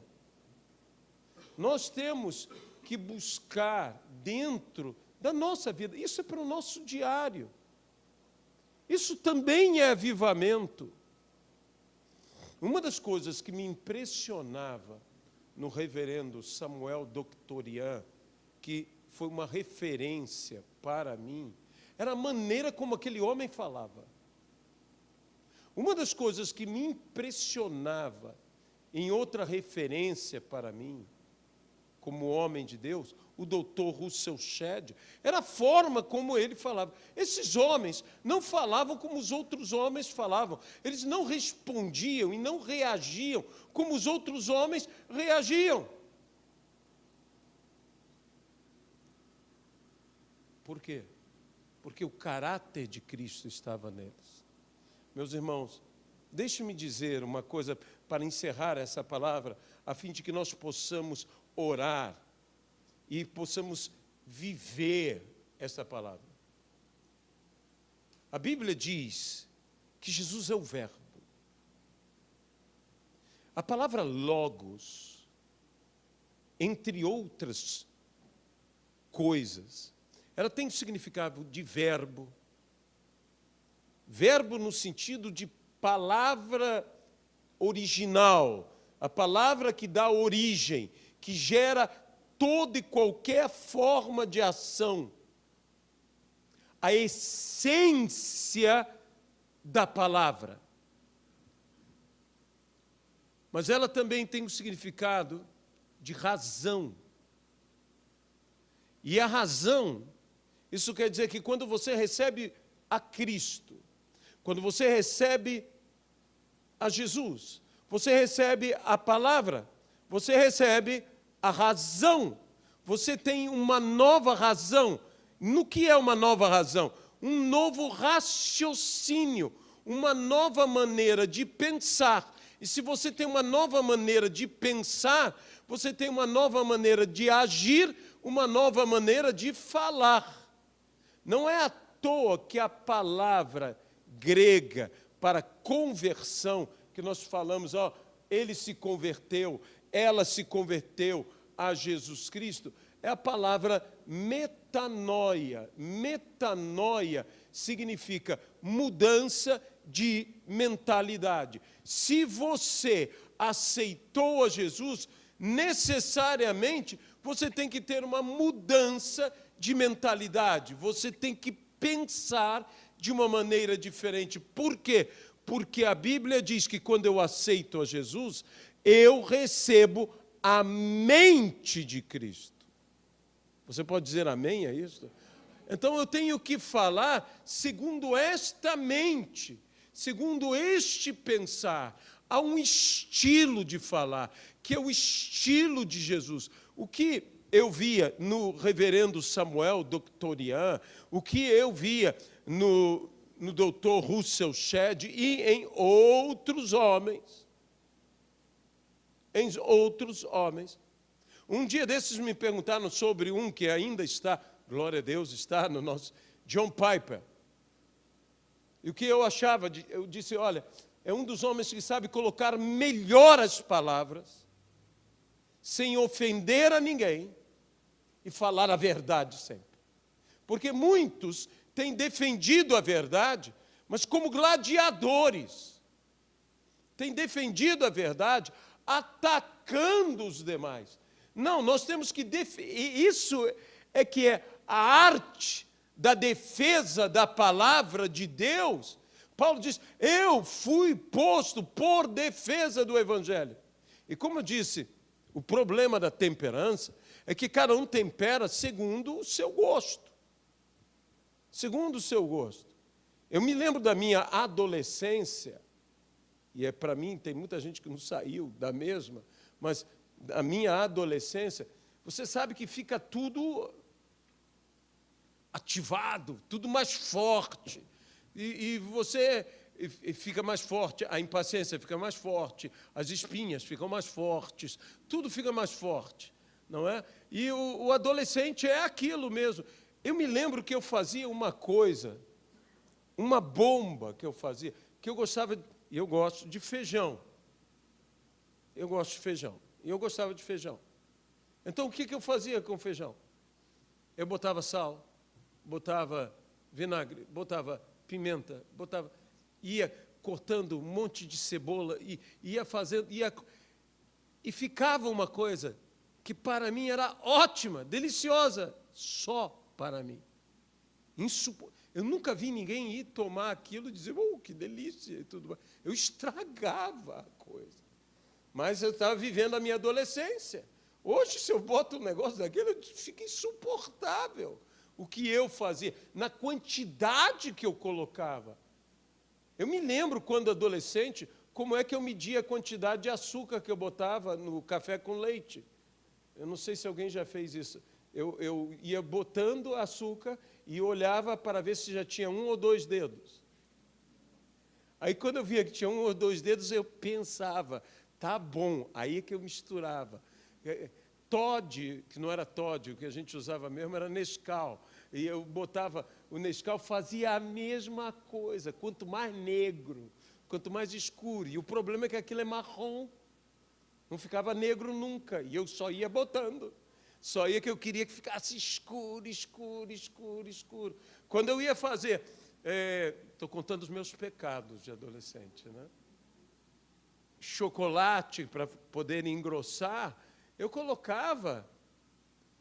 Nós temos que buscar dentro da nossa vida, isso é para o nosso diário. Isso também é avivamento. Uma das coisas que me impressionava no reverendo Samuel Doctorian, que foi uma referência para mim, era a maneira como aquele homem falava. Uma das coisas que me impressionava em outra referência para mim, como homem de Deus, o doutor Russell Shedd, era a forma como ele falava. Esses homens não falavam como os outros homens falavam. Eles não respondiam e não reagiam como os outros homens reagiam. Por quê? Porque o caráter de Cristo estava neles. Meus irmãos, deixe-me dizer uma coisa para encerrar essa palavra, a fim de que nós possamos orar e possamos viver essa palavra. A Bíblia diz que Jesus é o Verbo. A palavra logos, entre outras coisas, ela tem o significado de verbo. Verbo no sentido de palavra original, a palavra que dá origem, que gera toda e qualquer forma de ação. A essência da palavra. Mas ela também tem o significado de razão. E a razão, isso quer dizer que quando você recebe a Cristo, quando você recebe a Jesus, você recebe a palavra, você recebe a razão, você tem uma nova razão. No que é uma nova razão? Um novo raciocínio, uma nova maneira de pensar. E se você tem uma nova maneira de pensar, você tem uma nova maneira de agir, uma nova maneira de falar. Não é à toa que a palavra grega para conversão, que nós falamos, ele se converteu, ela se converteu a Jesus Cristo, é a palavra metanoia. Metanoia significa mudança de mentalidade. Se você aceitou a Jesus, necessariamente você tem que ter uma mudança de mentalidade. Você tem que pensar de uma maneira diferente. Por quê? Porque a Bíblia diz que quando eu aceito a Jesus, eu recebo a mente de Cristo. Você pode dizer amém a isso? Então eu tenho que falar segundo esta mente, segundo este pensar. Há um estilo de falar, que é o estilo de Jesus. O que eu via no reverendo Samuel Doctorian, o que eu via no doutor Russell Shedd e em outros homens. Um dia desses me perguntaram sobre um que ainda está, glória a Deus, está no nosso John Piper. E o que eu achava, eu disse, olha, é um dos homens que sabe colocar melhor as palavras, sem ofender a ninguém, e falar a verdade sempre. Porque muitos têm defendido a verdade, mas como gladiadores. Têm defendido a verdade, atacando os demais. Não, nós temos que isso é que é a arte da defesa da palavra de Deus. Paulo diz, eu fui posto por defesa do Evangelho. E como eu disse, o problema da temperança é que cada um tempera segundo o seu gosto. Segundo o seu gosto. Eu me lembro da minha adolescência, e para mim tem muita gente que não saiu da mesma, mas a minha adolescência, você sabe que fica tudo ativado, tudo mais forte. E você fica mais forte, a impaciência fica mais forte, as espinhas ficam mais fortes, tudo fica mais forte, não é? E o adolescente é aquilo mesmo. Eu me lembro que eu fazia uma coisa, uma bomba que eu fazia, que eu gostava, e eu gosto de feijão. Eu gosto de feijão. E eu gostava de feijão. Então, o que eu fazia com feijão? Eu botava sal, botava vinagre, botava pimenta, ia cortando um monte de cebola, e ia fazendo, e ficava uma coisa que para mim era ótima, deliciosa, só para mim. Eu nunca vi ninguém ir tomar aquilo e dizer, que delícia e tudo mais. Eu estragava a coisa. Mas eu estava vivendo a minha adolescência. Hoje, se eu boto um negócio daquele, fica insuportável o que eu fazia, na quantidade que eu colocava. Eu me lembro, quando adolescente, como é que eu media a quantidade de açúcar que eu botava no café com leite. Eu não sei se alguém já fez isso. Eu ia botando açúcar e olhava para ver se já tinha 1 ou 2 dedos. Aí, quando eu via que tinha 1 ou 2 dedos, eu pensava, tá bom, aí é que eu misturava. Toddy, que não era Toddy, o que a gente usava mesmo era Nescau. E eu botava, o Nescau fazia a mesma coisa, quanto mais negro, quanto mais escuro. E o problema é que aquilo é marrom, não ficava negro nunca, e eu só ia botando. Só ia que eu queria que ficasse escuro, escuro, escuro, escuro. Quando eu ia fazer, estou contando os meus pecados de adolescente, né? Chocolate, para poder engrossar, eu colocava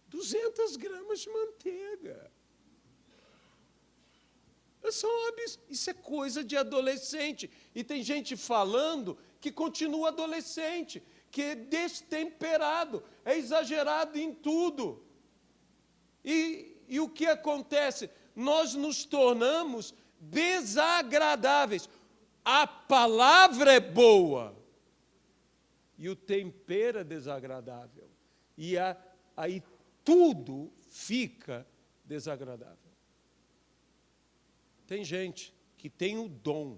200 gramas de manteiga. Isso é coisa de adolescente. E tem gente falando que continua adolescente, que é destemperado, é exagerado em tudo. E o que acontece? Nós nos tornamos desagradáveis. A palavra é boa, e o tempero é desagradável. E aí tudo fica desagradável. Tem gente que tem o dom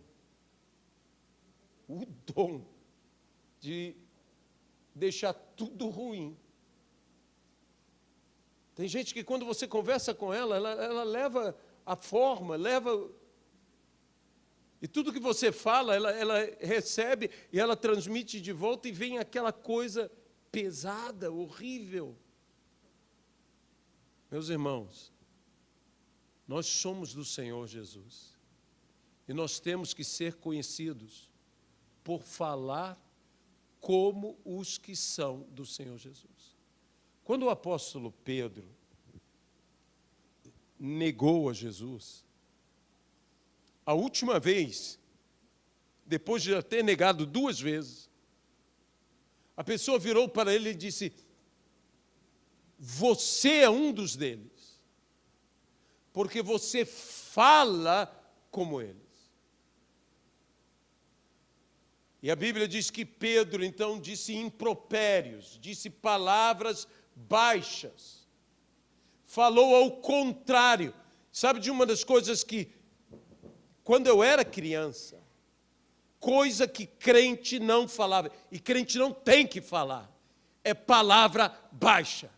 de deixar tudo ruim. Tem gente que, quando você conversa com ela leva a forma, e tudo que você fala, ela recebe e ela transmite de volta, e vem aquela coisa pesada, horrível. Meus irmãos, nós somos do Senhor Jesus, e nós temos que ser conhecidos por falar como os que são do Senhor Jesus. Quando o apóstolo Pedro negou a Jesus, a última vez, depois de já ter negado 2 vezes, a pessoa virou para ele e disse, você é um dos deles, porque você fala como eles. E a Bíblia diz que Pedro, então, disse impropérios, disse palavras baixas, falou ao contrário. Sabe de uma das coisas que, quando eu era criança, coisa que crente não falava, e crente não tem que falar, é palavra baixa.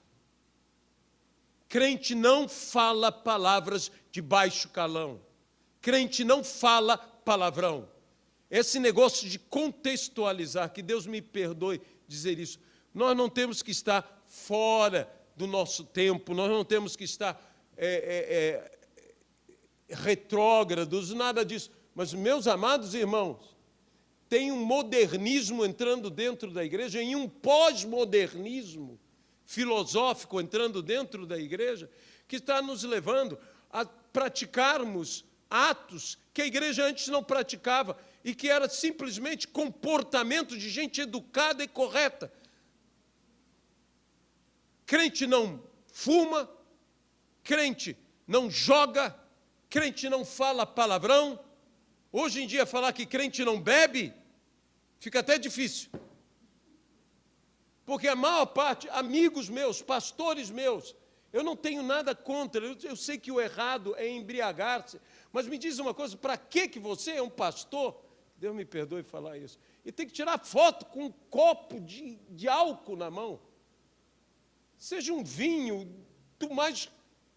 Crente não fala palavras de baixo calão. Crente não fala palavrão. Esse negócio de contextualizar, que Deus me perdoe dizer isso, nós não temos que estar fora do nosso tempo, nós não temos que estar retrógrados, nada disso. Mas, meus amados irmãos, tem um modernismo entrando dentro da igreja e um pós-modernismo filosófico entrando dentro da igreja que está nos levando a praticarmos atos que a igreja antes não praticava e que era simplesmente comportamento de gente educada e correta. Crente não fuma, crente não joga, crente não fala palavrão. Hoje em dia, falar que crente não bebe, fica até difícil. Porque a maior parte, amigos meus, pastores meus, eu não tenho nada contra, eu sei que o errado é embriagar-se, mas me diz uma coisa, para que você é um pastor? Deus me perdoe falar isso. E tem que tirar foto com um copo de álcool na mão. Seja um vinho do mais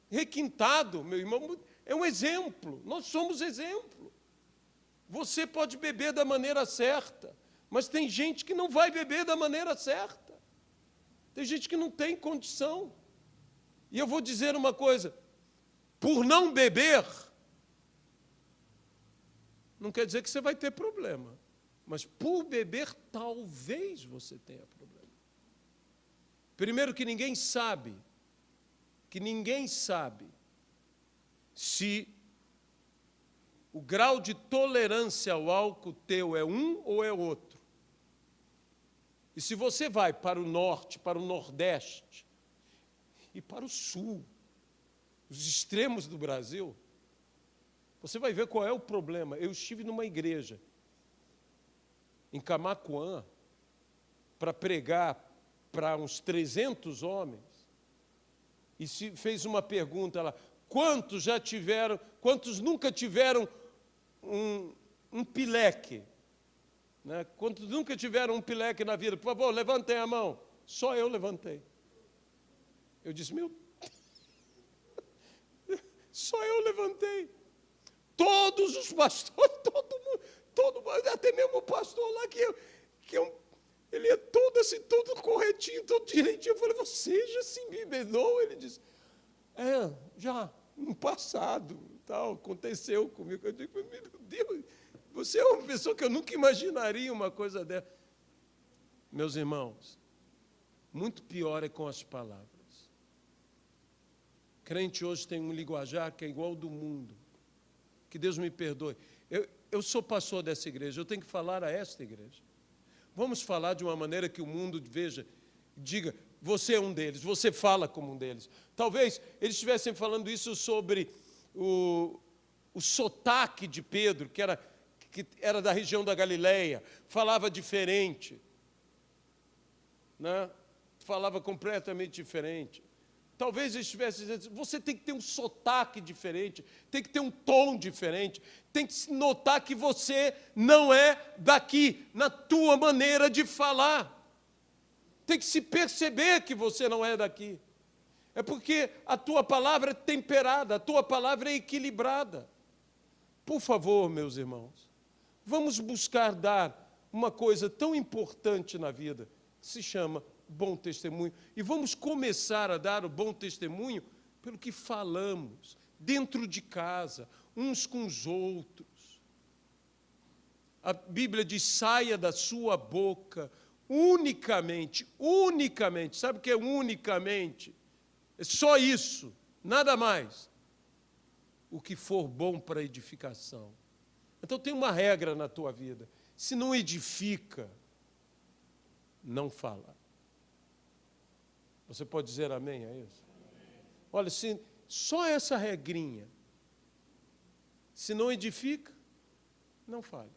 requintado, meu irmão, é um exemplo, nós somos exemplo. Você pode beber da maneira certa, mas tem gente que não vai beber da maneira certa. Tem gente que não tem condição. E eu vou dizer uma coisa, por não beber, não quer dizer que você vai ter problema, mas por beber, talvez você tenha problema. Primeiro que ninguém sabe se o grau de tolerância ao álcool teu é um ou é outro. E se você vai para o norte, para o nordeste e para o sul, os extremos do Brasil, você vai ver qual é o problema. Eu estive numa igreja em Camaquã para pregar para uns 300 homens e se fez uma pergunta lá, quantos nunca tiveram um pileque? Né? Quantos nunca tiveram um pileque na vida? Por favor, levantem a mão. Só eu levantei. Eu disse, meu, só eu levantei. Todos os pastores, todo mundo, até mesmo o pastor lá, ele é todo assim, todo corretinho, todo direitinho. Eu falei, você já se embebedou? Ele disse, já, no passado, tal, aconteceu comigo. Eu digo, meu Deus, você é uma pessoa que eu nunca imaginaria uma coisa dessa. Meus irmãos, muito pior é com as palavras. Crente hoje tem um linguajar que é igual ao do mundo. Que Deus me perdoe. Eu sou pastor dessa igreja, eu tenho que falar a esta igreja. Vamos falar de uma maneira que o mundo veja, diga, você é um deles, você fala como um deles. Talvez eles estivessem falando isso sobre o sotaque de Pedro, que era da região da Galileia, falava diferente, né? Falava completamente diferente. Talvez eles estivessem dizendo, você tem que ter um sotaque diferente, tem que ter um tom diferente, tem que se notar que você não é daqui, na tua maneira de falar. Tem que se perceber que você não é daqui. É porque a tua palavra é temperada, a tua palavra é equilibrada. Por favor, meus irmãos, vamos buscar dar uma coisa tão importante na vida, que se chama bom testemunho. E vamos começar a dar o bom testemunho pelo que falamos, dentro de casa, uns com os outros. A Bíblia diz, saia da sua boca unicamente, sabe o que é unicamente? É só isso, nada mais. O que for bom para edificação. Então tem uma regra na tua vida, se não edifica, não fala. Você pode dizer amém a isso? Amém. Olha, só essa regrinha, se não edifica, não fale.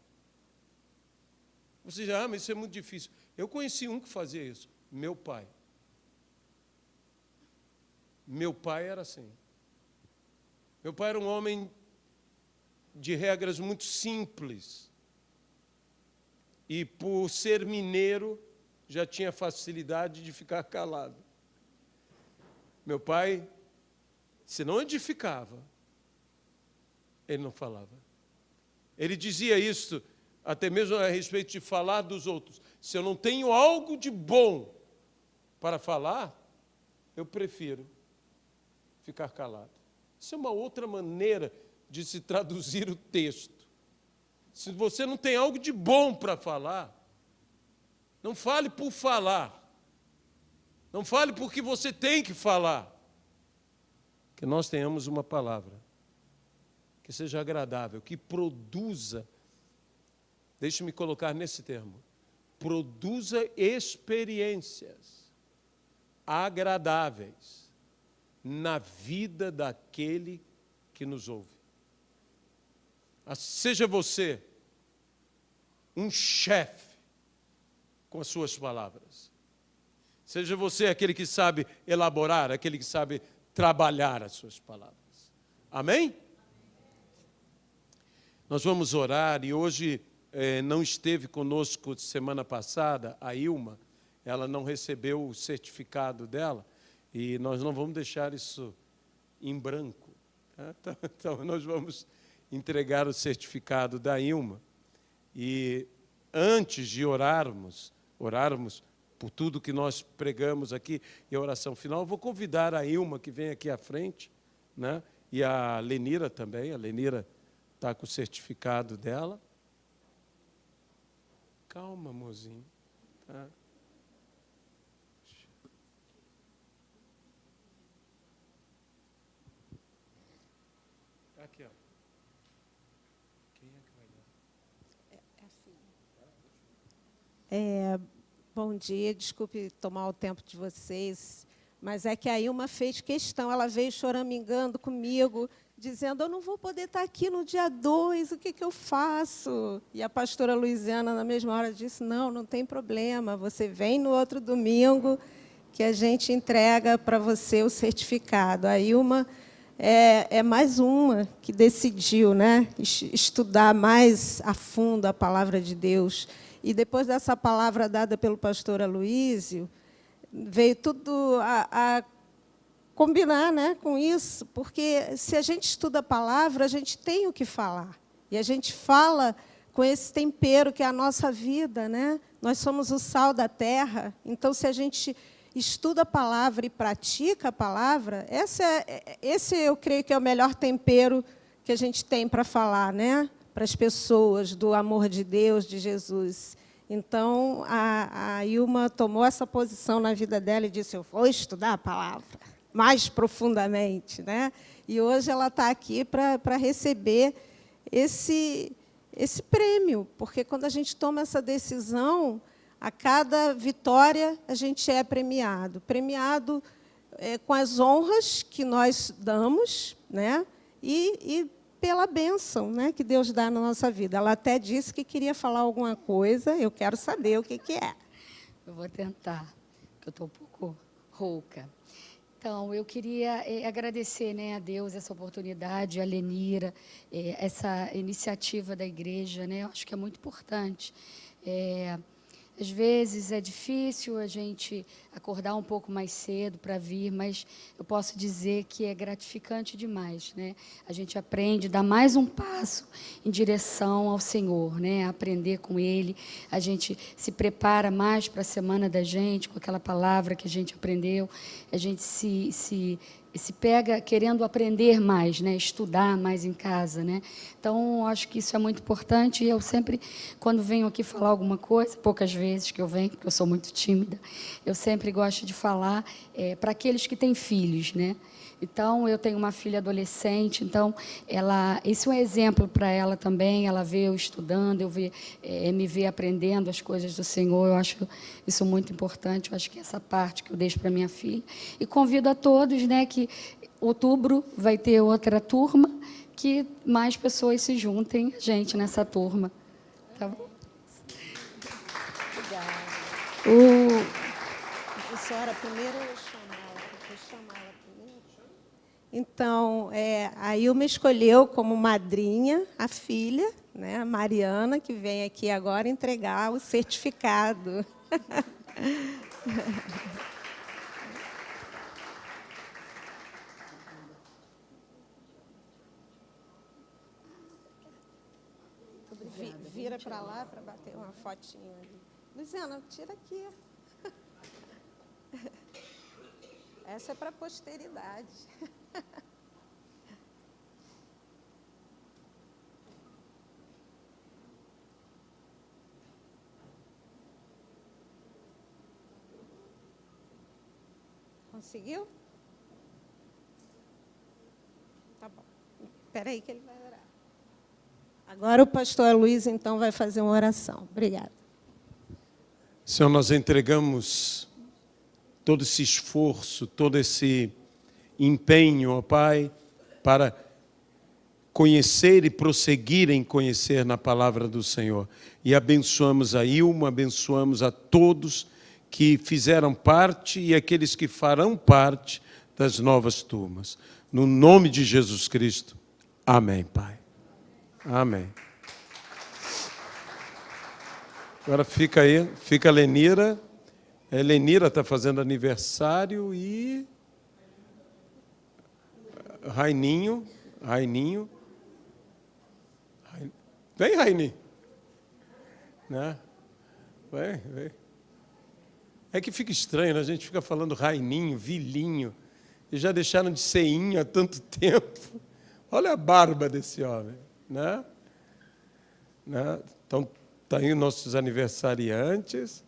Você diz, mas isso é muito difícil. Eu conheci um que fazia isso, meu pai. Meu pai era assim. Meu pai era um homem de regras muito simples. E por ser mineiro, já tinha facilidade de ficar calado. Meu pai, se não edificava, Ele não falava. Ele dizia isso até mesmo a respeito de falar dos outros. Se eu não tenho algo de bom para falar, eu prefiro ficar calado. Isso é uma outra maneira de se traduzir o texto. Se você não tem algo de bom para falar, não fale por falar. Não fale porque você tem que falar. Que nós tenhamos uma palavra que seja agradável, que produza, deixe-me colocar nesse termo, produza experiências agradáveis na vida daquele que nos ouve. Seja você um chefe com as suas palavras. Seja você aquele que sabe elaborar, aquele que sabe trabalhar as suas palavras. Amém? Nós vamos orar e hoje não esteve conosco semana passada a Ilma, ela não recebeu o certificado dela e nós não vamos deixar isso em branco. Tá? Então nós vamos entregar o certificado da Ilma e antes de orarmos por tudo que nós pregamos aqui e a oração final, eu vou convidar a Ilma que vem aqui à frente, né? E a Lenira também, a Lenira está com o certificado dela. Calma, mozinho. Tá? Aqui, ó. Quem é que vai dar? É a filha. Bom dia, desculpe tomar o tempo de vocês, mas é que a Ilma fez questão, ela veio choramingando comigo, dizendo, eu não vou poder estar aqui no dia 2, o que eu faço? E a pastora Luiziana, na mesma hora, disse, não tem problema, você vem no outro domingo que a gente entrega para você o certificado. A Ilma é mais uma que decidiu, né, estudar mais a fundo a palavra de Deus. E depois dessa palavra dada pelo pastor Aloísio, veio tudo a combinar, né, com isso, porque se a gente estuda a palavra, a gente tem o que falar. E a gente fala com esse tempero que é a nossa vida, né? Nós somos o sal da terra. Então, se a gente estuda a palavra e pratica a palavra, esse eu creio que é o melhor tempero que a gente tem para falar, né? Para as pessoas, do amor de Deus, de Jesus. Então, a Ilma tomou essa posição na vida dela e disse, eu vou estudar a palavra mais profundamente, né? E hoje ela está aqui para receber esse prêmio, porque quando a gente toma essa decisão, a cada vitória a gente é premiado. Premiado com as honras que nós damos, né? E pela bênção, né, que Deus dá na nossa vida. Ela até disse que queria falar alguma coisa, eu quero saber o que é. Eu vou tentar, porque eu estou um pouco rouca. Então, eu queria agradecer, né, a Deus essa oportunidade, a Lenira, essa iniciativa da igreja, né, eu acho que é muito importante. Às vezes é difícil a gente acordar um pouco mais cedo para vir, mas eu posso dizer que é gratificante demais, né? A gente aprende, dá mais um passo em direção ao Senhor, né? Aprender com Ele, a gente se prepara mais para a semana da gente, com aquela palavra que a gente aprendeu, a gente se pega querendo aprender mais, né? Estudar mais em casa, né? Então, acho que isso é muito importante. E eu sempre, quando venho aqui falar alguma coisa, poucas vezes que eu venho, porque eu sou muito tímida, eu sempre gosto de falar para aqueles que têm filhos, né? Então, eu tenho uma filha adolescente, então, esse é um exemplo para ela também, ela vê eu estudando, me vê aprendendo as coisas do Senhor, eu acho isso muito importante, eu acho que essa parte que eu deixo para minha filha. E convido a todos, né, que outubro vai ter outra turma, que mais pessoas se juntem a gente nessa turma. Tá bom? Obrigada. Professora, primeiro eu vou chamar ela primeiro. Então, a Ilma escolheu como madrinha a filha, né, a Mariana, que vem aqui agora entregar o certificado. para lá para bater uma fotinha ali. Luciana, tira aqui. Essa é para a posteridade. Conseguiu? Tá bom. Espera aí que ele vai orar. Agora o pastor Luiz, então, vai fazer uma oração. Obrigada. Senhor, nós entregamos todo esse esforço, todo esse empenho, ó Pai, para conhecer e prosseguir em conhecer na palavra do Senhor. E abençoamos a Ilma, abençoamos a todos que fizeram parte e aqueles que farão parte das novas turmas. No nome de Jesus Cristo. Amém, Pai. Amém. Agora fica aí, fica a Lenira. A Lenira está fazendo aniversário e Raininho. Vem, Raininho. Né? Vem. É que fica estranho, né? A gente fica falando Raininho, Vilinho, e já deixaram de ser inho há tanto tempo. Olha a barba desse homem, né? Então, está aí nossos aniversariantes,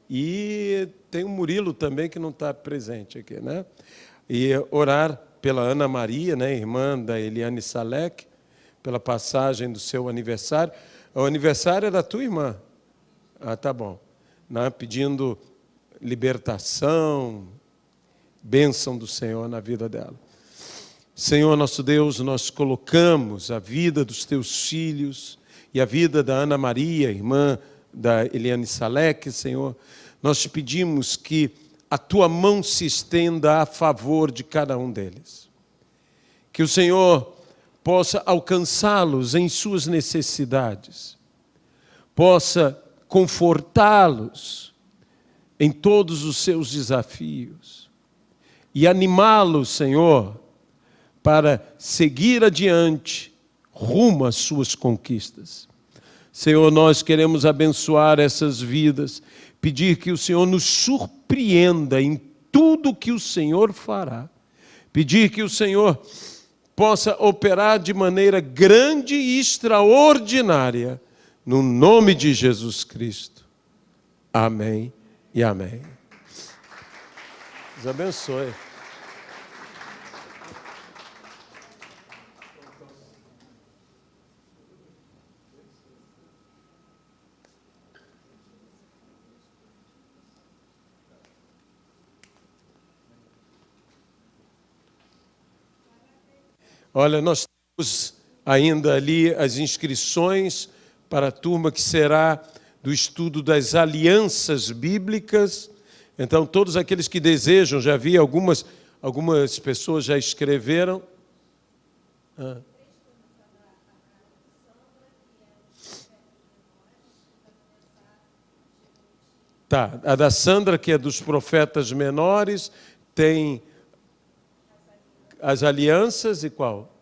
e tem o Murilo também, que não está presente aqui, né? E orar pela Ana Maria, né, irmã da Eliane Salek, pela passagem do seu aniversário. O aniversário é da tua irmã. Ah, tá bom. Né? Pedindo libertação, bênção do Senhor na vida dela. Senhor, nosso Deus, nós colocamos a vida dos teus filhos e a vida da Ana Maria, irmã da Eliane Salek, Senhor. Nós te pedimos que a tua mão se estenda a favor de cada um deles. Que o Senhor possa alcançá-los em suas necessidades, possa confortá-los em todos os seus desafios e animá-los, Senhor, para seguir adiante rumo às suas conquistas. Senhor, nós queremos abençoar essas vidas, pedir que o Senhor nos surpreenda em tudo que o Senhor fará, pedir que o Senhor possa operar de maneira grande e extraordinária, no nome de Jesus Cristo. Amém e amém. Deus abençoe. Olha, nós temos ainda ali as inscrições para a turma que será do estudo das alianças bíblicas. Então, todos aqueles que desejam, já vi algumas pessoas já escreveram. Tá, a da Sandra, que é dos profetas menores, tem as alianças e qual?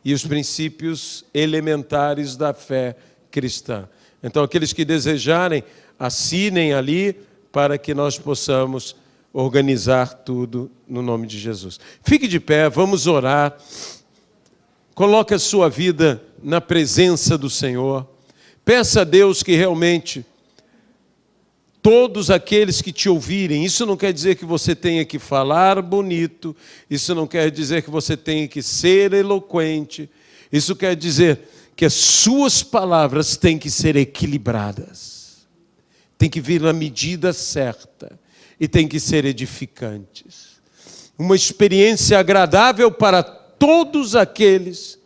E os princípios elementares da fé cristã. Então, aqueles que desejarem, assinem ali para que nós possamos organizar tudo no nome de Jesus. Fique de pé, vamos orar. Coloque a sua vida na presença do Senhor. Peça a Deus que realmente todos aqueles que te ouvirem, isso não quer dizer que você tenha que falar bonito, isso não quer dizer que você tenha que ser eloquente, isso quer dizer que as suas palavras têm que ser equilibradas, tem que vir na medida certa e tem que ser edificantes. Uma experiência agradável para todos aqueles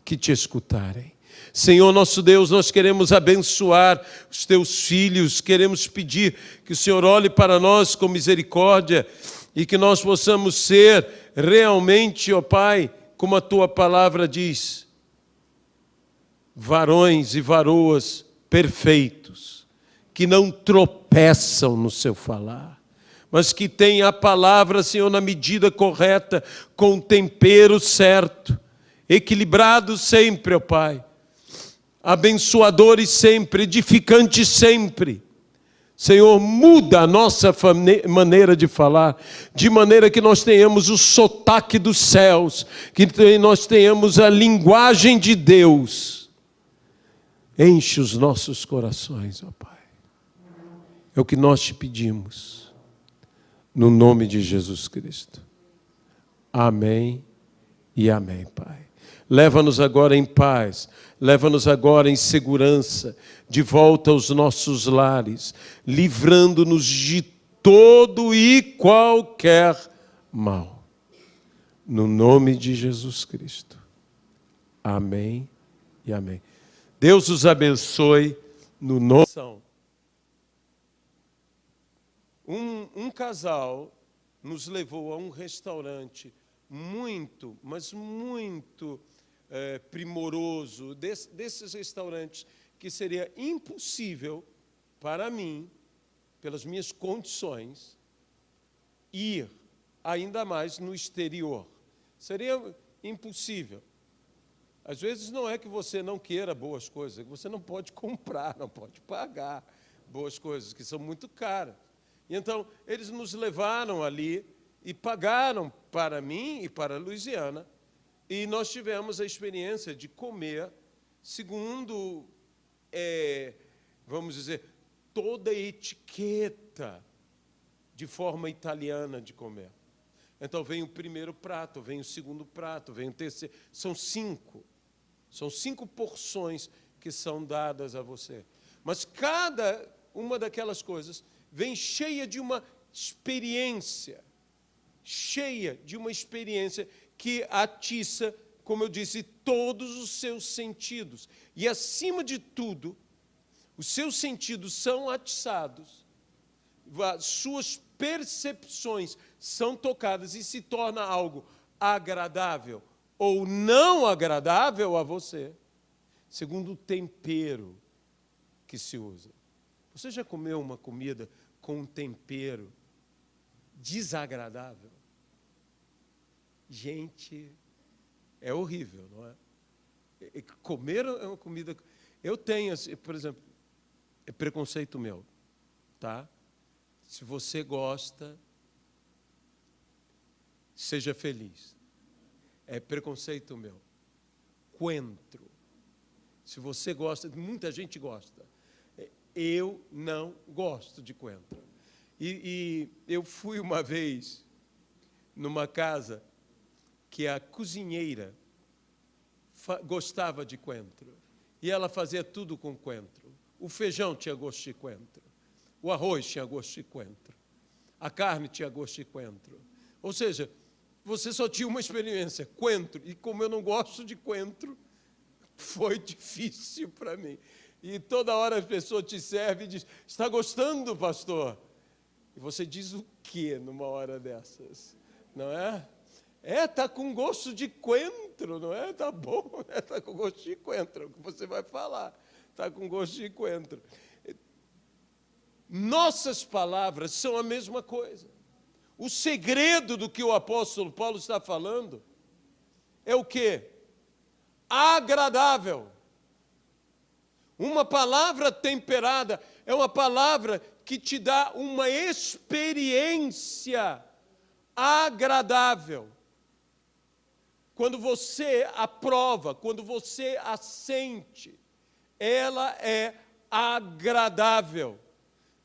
que te escutarem. Senhor nosso Deus, nós queremos abençoar os teus filhos, queremos pedir que o Senhor olhe para nós com misericórdia e que nós possamos ser realmente, ó Pai, como a tua palavra diz, varões e varoas perfeitos, que não tropeçam no seu falar, mas que têm a palavra, Senhor, na medida correta, com o tempero certo, equilibrado sempre, ó Pai. abençoadores sempre, edificantes sempre. Senhor, muda a nossa maneira de falar, de maneira que nós tenhamos o sotaque dos céus, que nós tenhamos a linguagem de Deus. Enche os nossos corações, ó Pai. É o que nós te pedimos, no nome de Jesus Cristo. Amém e amém, Pai. Leva-nos agora em paz, leva-nos agora em segurança, de volta aos nossos lares, livrando-nos de todo e qualquer mal. No nome de Jesus Cristo. Amém e amém. Deus os abençoe no nome. Um casal nos levou a um restaurante muito, mas muito primoroso, desses restaurantes que seria impossível para mim, pelas minhas condições, ir ainda mais no exterior. Seria impossível. Às vezes não é que você não queira boas coisas, é que você não pode comprar, não pode pagar boas coisas, que são muito caras. E então, eles nos levaram ali e pagaram para mim e para a Luiziana, e nós tivemos a experiência de comer segundo, vamos dizer, toda a etiqueta de forma italiana de comer. Então, vem o primeiro prato, vem o segundo prato, vem o terceiro. São 5 porções que são dadas a você. Mas cada uma daquelas coisas vem cheia de uma experiência, que atiça, como eu disse, todos os seus sentidos. E, acima de tudo, os seus sentidos são atiçados, suas percepções são tocadas e se torna algo agradável ou não agradável a você, segundo o tempero que se usa. Você já comeu uma comida com um tempero desagradável? Gente, é horrível, não é? Comer é uma comida... Eu tenho, por exemplo, é preconceito meu, tá? Se você gosta, seja feliz. É preconceito meu. Coentro. Se você gosta, muita gente gosta. Eu não gosto de coentro. E eu fui uma vez numa casa que a cozinheira gostava de coentro. E ela fazia tudo com coentro. O feijão tinha gosto de coentro. O arroz tinha gosto de coentro. A carne tinha gosto de coentro. Ou seja, você só tinha uma experiência, coentro. E como eu não gosto de coentro, foi difícil para mim. E toda hora a pessoa te serve e diz, está gostando, pastor? E você diz o quê numa hora dessas? Não é? Está com gosto de coentro, não é? Está bom, está com gosto de coentro, é o que você vai falar. Está com gosto de coentro. Nossas palavras são a mesma coisa. O segredo do que o apóstolo Paulo está falando é o quê? Agradável. Uma palavra temperada é uma palavra que te dá uma experiência agradável. Quando você aprova, quando você a sente, ela é agradável.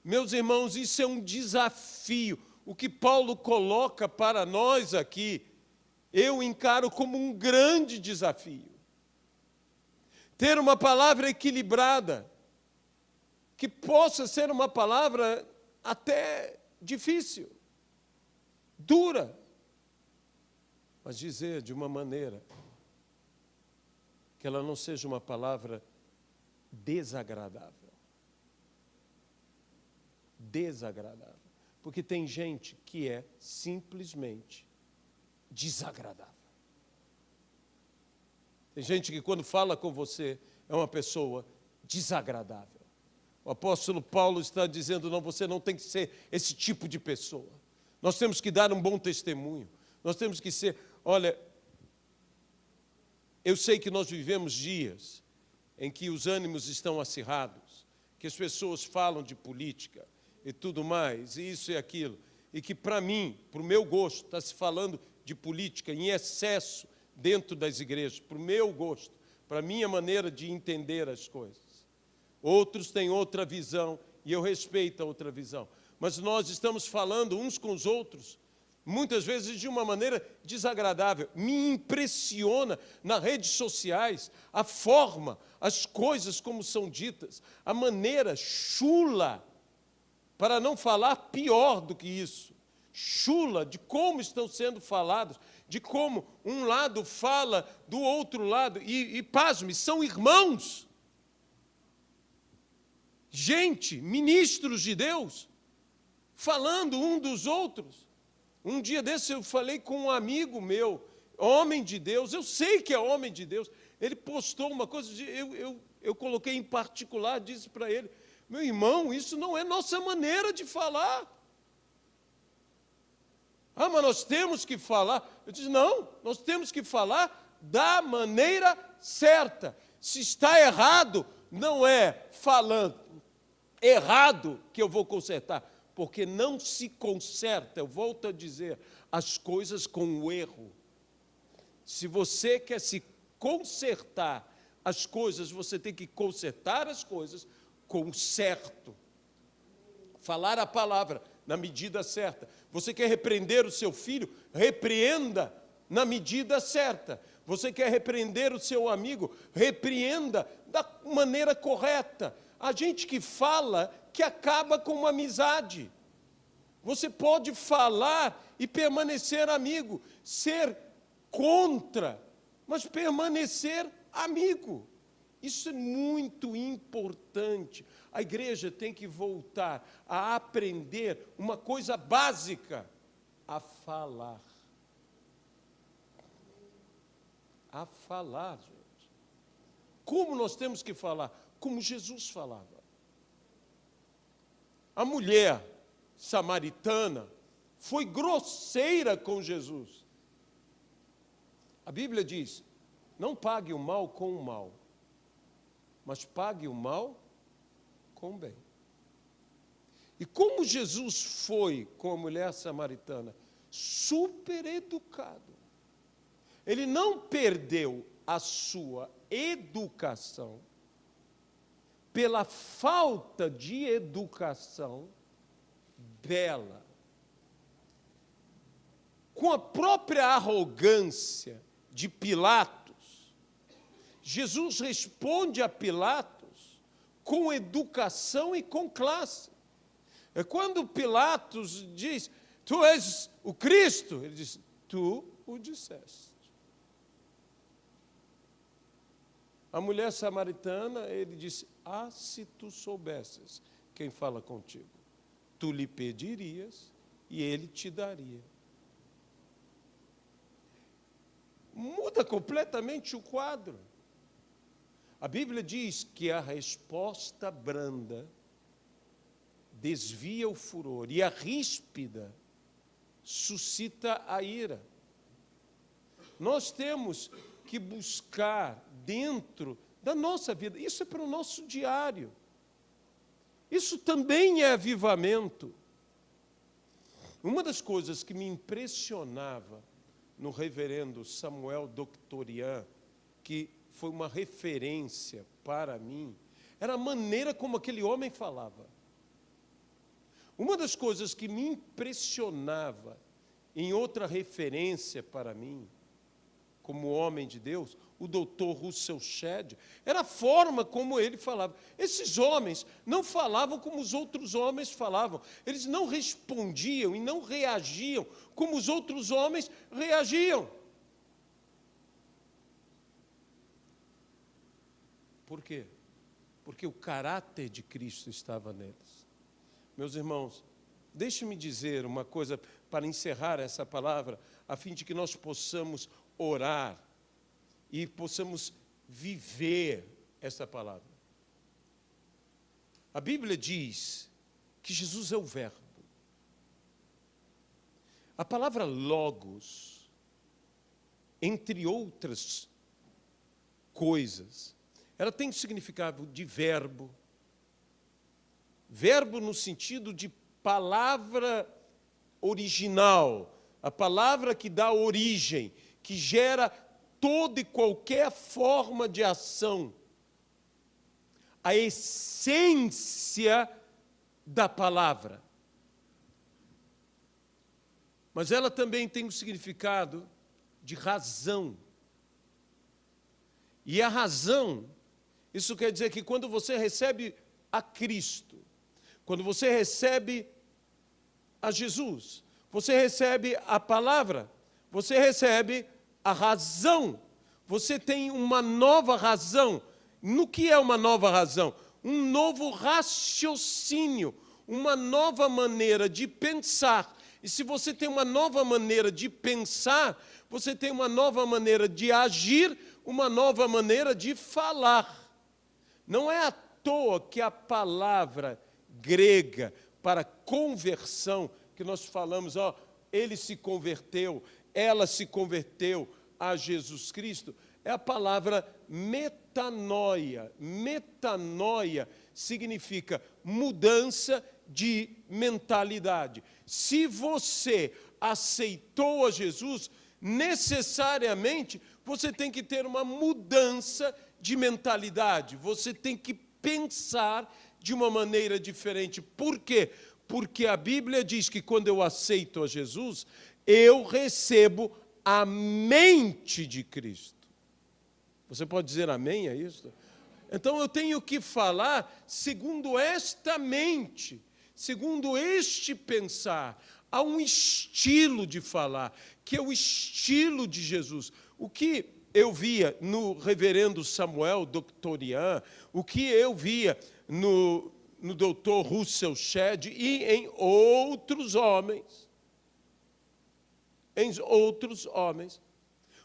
Meus irmãos, isso é um desafio. O que Paulo coloca para nós aqui, eu encaro como um grande desafio. Ter uma palavra equilibrada, que possa ser uma palavra até difícil, dura, mas dizer de uma maneira que ela não seja uma palavra desagradável. Desagradável. Porque tem gente que é simplesmente desagradável. Tem gente que quando fala com você é uma pessoa desagradável. O apóstolo Paulo está dizendo, não, você não tem que ser esse tipo de pessoa. Nós temos que dar um bom testemunho. Nós temos que ser, olha, eu sei que nós vivemos dias em que os ânimos estão acirrados, que as pessoas falam de política e tudo mais, e isso e aquilo, e que, para mim, para o meu gosto, está se falando de política em excesso dentro das igrejas, para o meu gosto, para a minha maneira de entender as coisas. Outros têm outra visão, e eu respeito a outra visão. Mas nós estamos falando uns com os outros, muitas vezes de uma maneira desagradável. Me impressiona nas redes sociais a forma, as coisas como são ditas, a maneira chula, para não falar pior do que isso, chula de como estão sendo falados, de como um lado fala do outro lado, e pasme, são irmãos. Gente, ministros de Deus, falando um dos outros. Um dia desse eu falei com um amigo meu, homem de Deus, eu sei que é homem de Deus, ele postou uma coisa, eu coloquei em particular, disse para ele, meu irmão, isso não é nossa maneira de falar. Ah, mas nós temos que falar. Eu disse, não, nós temos que falar da maneira certa. Se está errado, não é falando errado que eu vou consertar, porque não se conserta, eu volto a dizer, as coisas com o erro. Se você quer se consertar as coisas, você tem que consertar as coisas com o certo. Falar a palavra na medida certa. Você quer repreender o seu filho? Repreenda na medida certa. Você quer repreender o seu amigo? Repreenda da maneira correta. A gente que fala que acaba com uma amizade. Você pode falar e permanecer amigo, ser contra, mas permanecer amigo. Isso é muito importante. A igreja tem que voltar a aprender uma coisa básica, a falar. A falar, gente. Como nós temos que falar? Como Jesus falava. A mulher samaritana foi grosseira com Jesus. A Bíblia diz, não pague o mal com o mal, mas pague o mal com o bem. E como Jesus foi com a mulher samaritana? Super educado. Ele não perdeu a sua educação pela falta de educação dela. Com a própria arrogância de Pilatos, Jesus responde a Pilatos com educação e com classe. É quando Pilatos diz, tu és o Cristo, ele diz, tu o disseste. A mulher samaritana, ele disse, ah, se tu soubesses quem fala contigo, tu lhe pedirias e ele te daria. Muda completamente o quadro. A Bíblia diz que a resposta branda desvia o furor e a ríspida suscita a ira. Nós temos que buscar dentro da nossa vida, isso é para o nosso diário. Isso também é avivamento. Uma das coisas que me impressionava no reverendo Samuel Doctorian, que foi uma referência para mim, era a maneira como aquele homem falava. Uma das coisas que me impressionava em outra referência para mim, como homem de Deus, o doutor Russell Shedd, era a forma como ele falava. Esses homens não falavam como os outros homens falavam. Eles não respondiam e não reagiam como os outros homens reagiam. Por quê? Porque o caráter de Cristo estava neles. Meus irmãos, deixe-me dizer uma coisa para encerrar essa palavra, a fim de que nós possamos orar e possamos viver essa palavra. A Bíblia diz que Jesus é o Verbo. A palavra logos, entre outras coisas, ela tem significado de verbo. Verbo no sentido de palavra original, a palavra que dá origem, que gera toda e qualquer forma de ação. A essência da palavra. Mas ela também tem um significado de razão. E a razão, isso quer dizer que quando você recebe a Cristo, quando você recebe a Jesus, você recebe a palavra, você recebe a razão, você tem uma nova razão. No que é uma nova razão? Um novo raciocínio, uma nova maneira de pensar. E se você tem uma nova maneira de pensar, você tem uma nova maneira de agir, uma nova maneira de falar. Não é à toa que a palavra grega para conversão, que nós falamos, ele se converteu, ela se converteu a Jesus Cristo, é a palavra metanoia. Metanoia significa mudança de mentalidade. Se você aceitou a Jesus, necessariamente você tem que ter uma mudança de mentalidade. Você tem que pensar de uma maneira diferente. Por quê? Porque a Bíblia diz que quando eu aceito a Jesus, eu recebo a mente de Cristo. Você pode dizer amém a isso? Então eu tenho que falar segundo esta mente, segundo este pensar. Há um estilo de falar, que é o estilo de Jesus. O que eu via no reverendo Samuel Doctorian, o que eu via no doutor Russell Shedd e em outros homens. Em outros homens.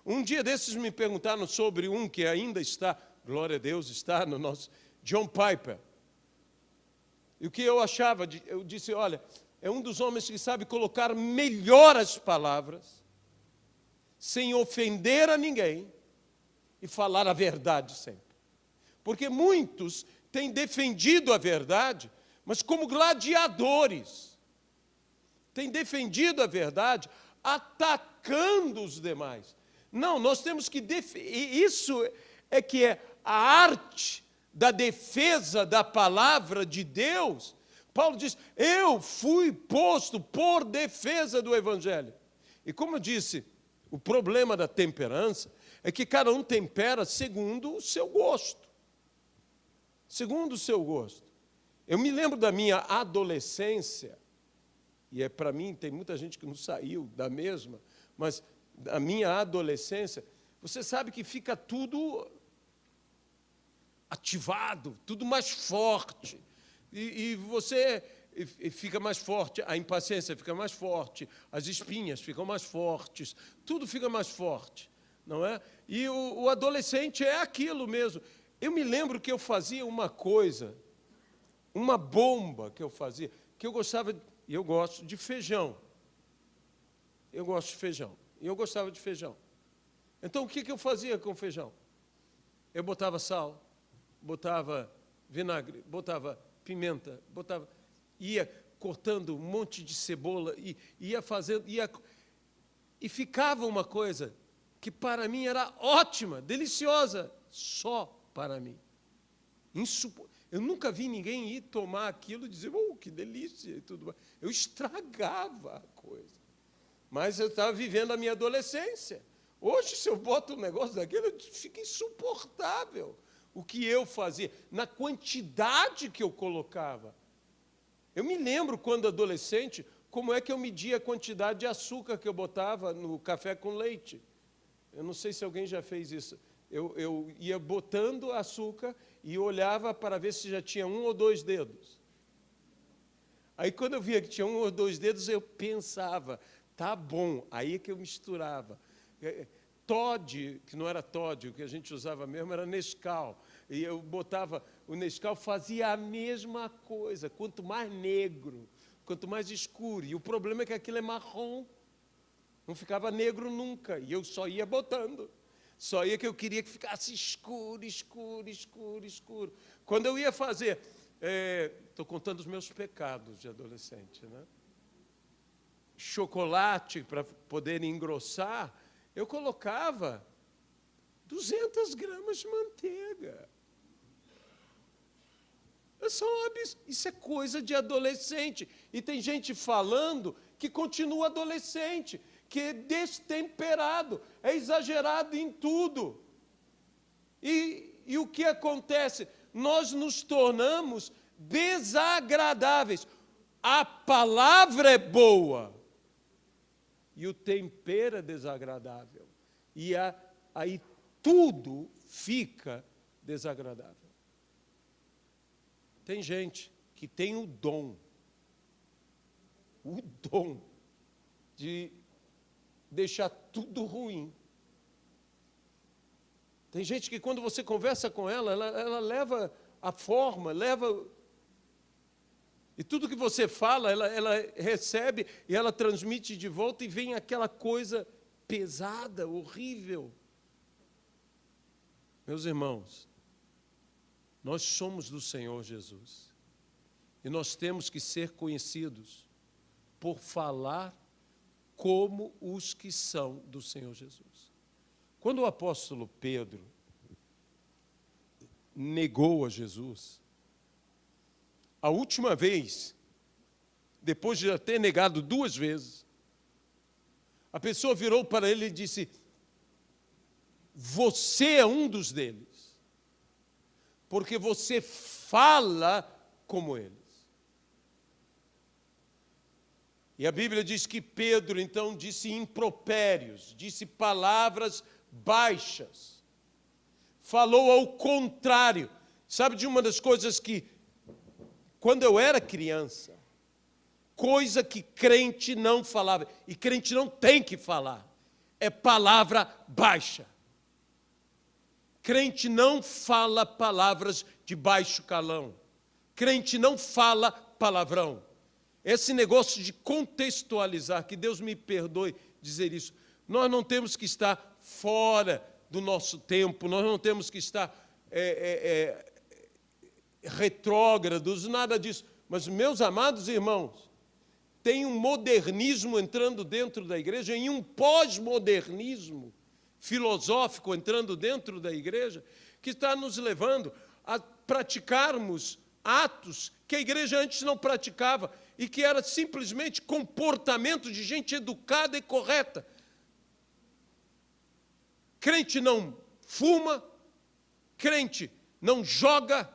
Um dia desses me perguntaram sobre um que ainda está, glória a Deus, está no nosso, John Piper. E o que eu achava, eu disse, olha, é um dos homens que sabe colocar melhor as palavras, sem ofender a ninguém, e falar a verdade sempre. Porque muitos têm defendido a verdade, mas como gladiadores. Têm defendido a verdade, atacando os demais. Não, nós temos que isso é que é a arte da defesa da palavra de Deus. Paulo diz, eu fui posto por defesa do Evangelho. E como eu disse, o problema da temperança é que cada um tempera segundo o seu gosto. Segundo o seu gosto. Eu me lembro da minha adolescência, e para mim tem muita gente que não saiu da mesma, mas da minha adolescência, você sabe que fica tudo ativado, tudo mais forte. E você fica mais forte, a impaciência fica mais forte, as espinhas ficam mais fortes, tudo fica mais forte, não é? E o adolescente é aquilo mesmo. Eu me lembro que eu fazia uma coisa, uma bomba que eu fazia, que eu gostava, e eu gosto de feijão. Eu gosto de feijão. E eu gostava de feijão. Então, o que eu fazia com feijão? Eu botava sal, botava vinagre, botava pimenta, ia cortando um monte de cebola, e ia fazendo, e ficava uma coisa que para mim era ótima, deliciosa, só para mim. Eu nunca vi ninguém ir tomar aquilo e dizer, que delícia e tudo mais. Eu estragava a coisa. Mas eu estava vivendo a minha adolescência. Hoje, se eu boto um negócio daquele, fica insuportável o que eu fazia, na quantidade que eu colocava. Eu me lembro, quando adolescente, como é que eu media a quantidade de açúcar que eu botava no café com leite. Eu não sei se alguém já fez isso. Eu ia botando açúcar e olhava para ver se já tinha 1 ou 2 dedos. Aí, quando eu via que tinha 1 ou 2 dedos, eu pensava, tá bom, aí é que eu misturava. Toddy, que não era Toddy, o que a gente usava mesmo era Nescau. E eu botava o Nescau, fazia a mesma coisa, quanto mais negro, quanto mais escuro. E o problema é que aquilo é marrom, não ficava negro nunca, e eu só ia botando. Só ia que eu queria que ficasse escuro, escuro, escuro, escuro. Quando eu ia fazer... Estou contando os meus pecados de adolescente, né? Chocolate, para poder engrossar, eu colocava 200 gramas de manteiga. Isso é coisa de adolescente. E tem gente falando que continua adolescente, que é destemperado, é exagerado em tudo. E o que acontece? Nós nos tornamos desagradáveis. A palavra é boa e o tempero é desagradável. E aí tudo fica desagradável. Tem gente que tem o dom de deixar tudo ruim. Tem gente que quando você conversa com ela leva a forma, e tudo que você fala, ela recebe e ela transmite de volta e vem aquela coisa pesada, horrível. Meus irmãos, nós somos do Senhor Jesus. E nós temos que ser conhecidos por falar como os que são do Senhor Jesus. Quando o apóstolo Pedro negou a Jesus, a última vez, depois de já ter negado 2 vezes, a pessoa virou para ele e disse: você é um dos deles, porque você fala como eles. E a Bíblia diz que Pedro, então, disse impropérios, disse palavras baixas, falou ao contrário. Sabe de uma das coisas que, quando eu era criança, coisa que crente não falava, e crente não tem que falar, é palavra baixa. Crente não fala palavras de baixo calão. Crente não fala palavrão. Esse negócio de contextualizar, que Deus me perdoe dizer isso, nós não temos que estar fora do nosso tempo, nós não temos que estar retrógrados, nada disso. Mas, meus amados irmãos, tem um modernismo entrando dentro da igreja, e um pós-modernismo filosófico entrando dentro da igreja, que está nos levando a praticarmos atos que a igreja antes não praticava, e que era simplesmente comportamento de gente educada e correta. Crente não fuma, crente não joga,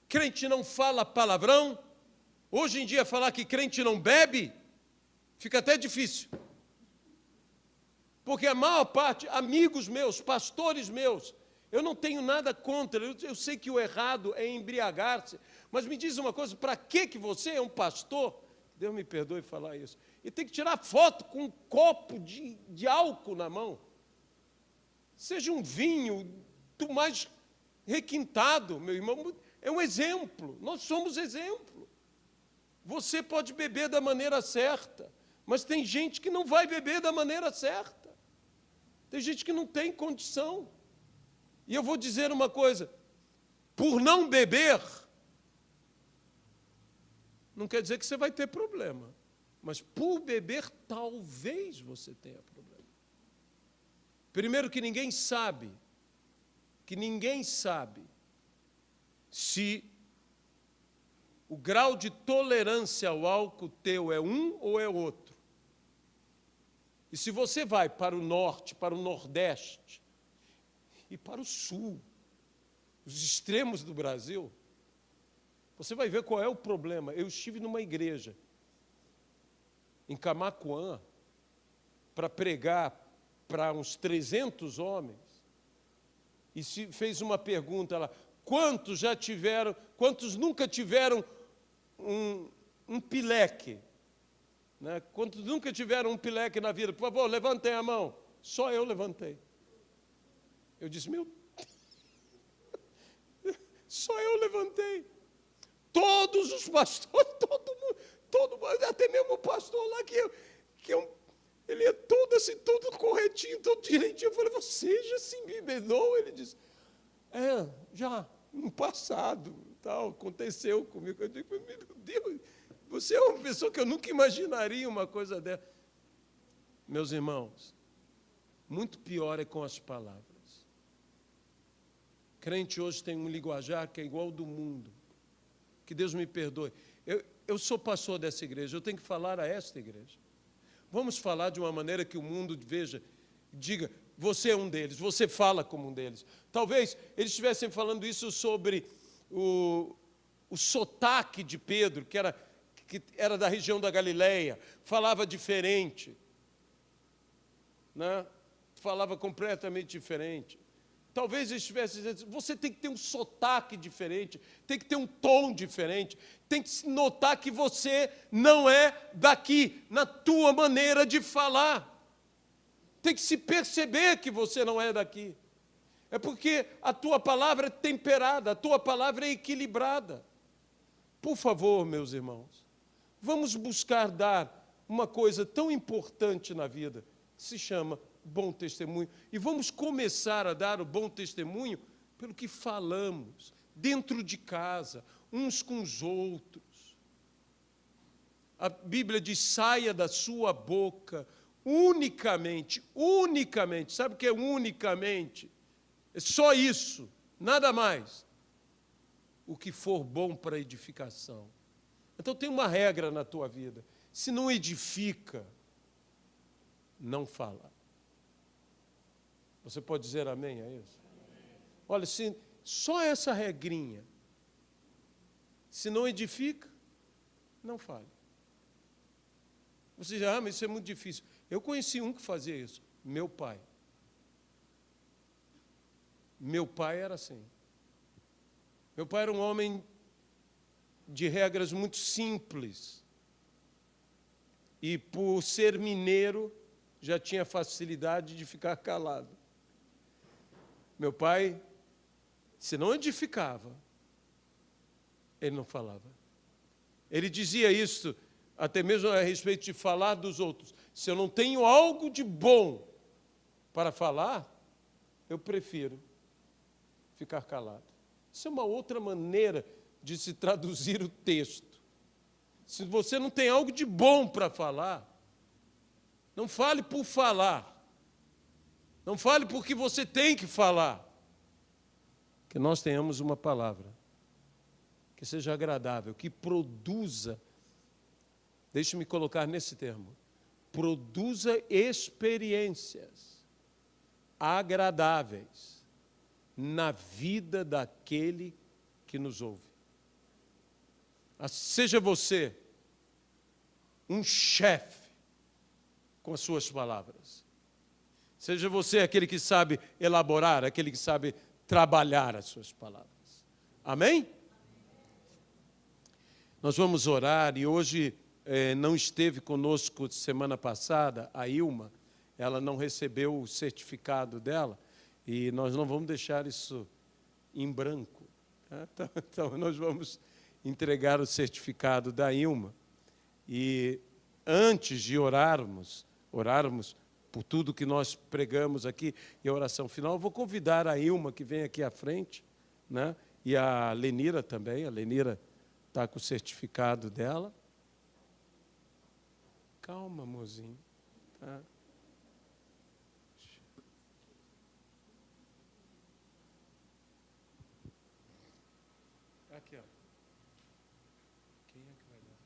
crente não fala palavrão. Hoje em dia, falar que crente não bebe, fica até difícil. Porque a maior parte, amigos meus, pastores meus, eu não tenho nada contra, eu sei que o errado é embriagar-se, mas me diz uma coisa, para que você é um pastor? Deus me perdoe falar isso. E tem que tirar foto com um copo de álcool na mão. Seja um vinho do mais requintado, meu irmão, é um exemplo. Nós somos exemplo. Você pode beber da maneira certa, mas tem gente que não vai beber da maneira certa. Tem gente que não tem condição. E eu vou dizer uma coisa, por não beber, não quer dizer que você vai ter problema, mas por beber, talvez você tenha problema. Primeiro que ninguém sabe se o grau de tolerância ao álcool teu é um ou é outro. E se você vai para o norte, para o nordeste e para o sul, os extremos do Brasil, você vai ver qual é o problema. Eu estive numa igreja em Camaquã para pregar para uns 300 homens e se fez uma pergunta lá: quantos nunca tiveram um pileque? Né? Quantos nunca tiveram um pileque na vida? Por favor, levantem a mão. Só eu levantei. Eu disse, meu só eu levantei. Todos os pastores, todo mundo, até mesmo o pastor lá, ele é todo assim, todo corretinho, todo direitinho. Eu falei, seja assim, perdoa? Ele disse, já, no passado, tal, aconteceu comigo. Eu digo, meu Deus, você é uma pessoa que eu nunca imaginaria uma coisa dessa. Meus irmãos, muito pior é com as palavras. Crente hoje tem um linguajar que é igual ao do mundo. Que Deus me perdoe. Eu sou pastor dessa igreja, eu tenho que falar a esta igreja. Vamos falar de uma maneira que o mundo veja, diga, você é um deles, você fala como um deles. Talvez eles estivessem falando isso sobre o sotaque de Pedro, que era da região da Galileia, falava diferente, né? Falava completamente diferente. Talvez eles estivessem dizendo, você tem que ter um sotaque diferente, tem que ter um tom diferente, tem que se notar que você não é daqui, na tua maneira de falar. Tem que se perceber que você não é daqui. É porque a tua palavra é temperada, a tua palavra é equilibrada. Por favor, meus irmãos, vamos buscar dar uma coisa tão importante na vida, que se chama bom testemunho. E vamos começar a dar o bom testemunho pelo que falamos, dentro de casa, uns com os outros. A Bíblia diz, saia da sua boca unicamente, sabe o que é unicamente? É só isso, nada mais. O que for bom para edificação. Então tem uma regra na tua vida, se não edifica, não fala. Você pode dizer amém a isso? Olha, se só essa regrinha, se não edifica, não fale. Você diz, mas isso é muito difícil. Eu conheci um que fazia isso, meu pai. Meu pai era assim. Meu pai era um homem de regras muito simples. E por ser mineiro, já tinha facilidade de ficar calado. Meu pai, se não edificava, ele não falava. Ele dizia isso, até mesmo a respeito de falar dos outros. Se eu não tenho algo de bom para falar, eu prefiro ficar calado. Isso é uma outra maneira de se traduzir o texto. Se você não tem algo de bom para falar, não fale por falar. Não fale porque você tem que falar. Que nós tenhamos uma palavra que seja agradável, que produza, deixe-me colocar nesse termo, produza experiências agradáveis na vida daquele que nos ouve. Seja você um chefe com as suas palavras. Seja você aquele que sabe elaborar, aquele que sabe trabalhar as suas palavras. Amém? Nós vamos orar e hoje não esteve conosco semana passada, a Ilma, ela não recebeu o certificado dela e nós não vamos deixar isso em branco. Tá? Então, nós vamos entregar o certificado da Ilma e antes de orarmos por tudo que nós pregamos aqui e a oração final, eu vou convidar a Ilma que vem aqui à frente, né? E a Lenira também, a Lenira está com o certificado dela. Calma, mozinho. Tá? Aqui, ó. Quem é que vai dar?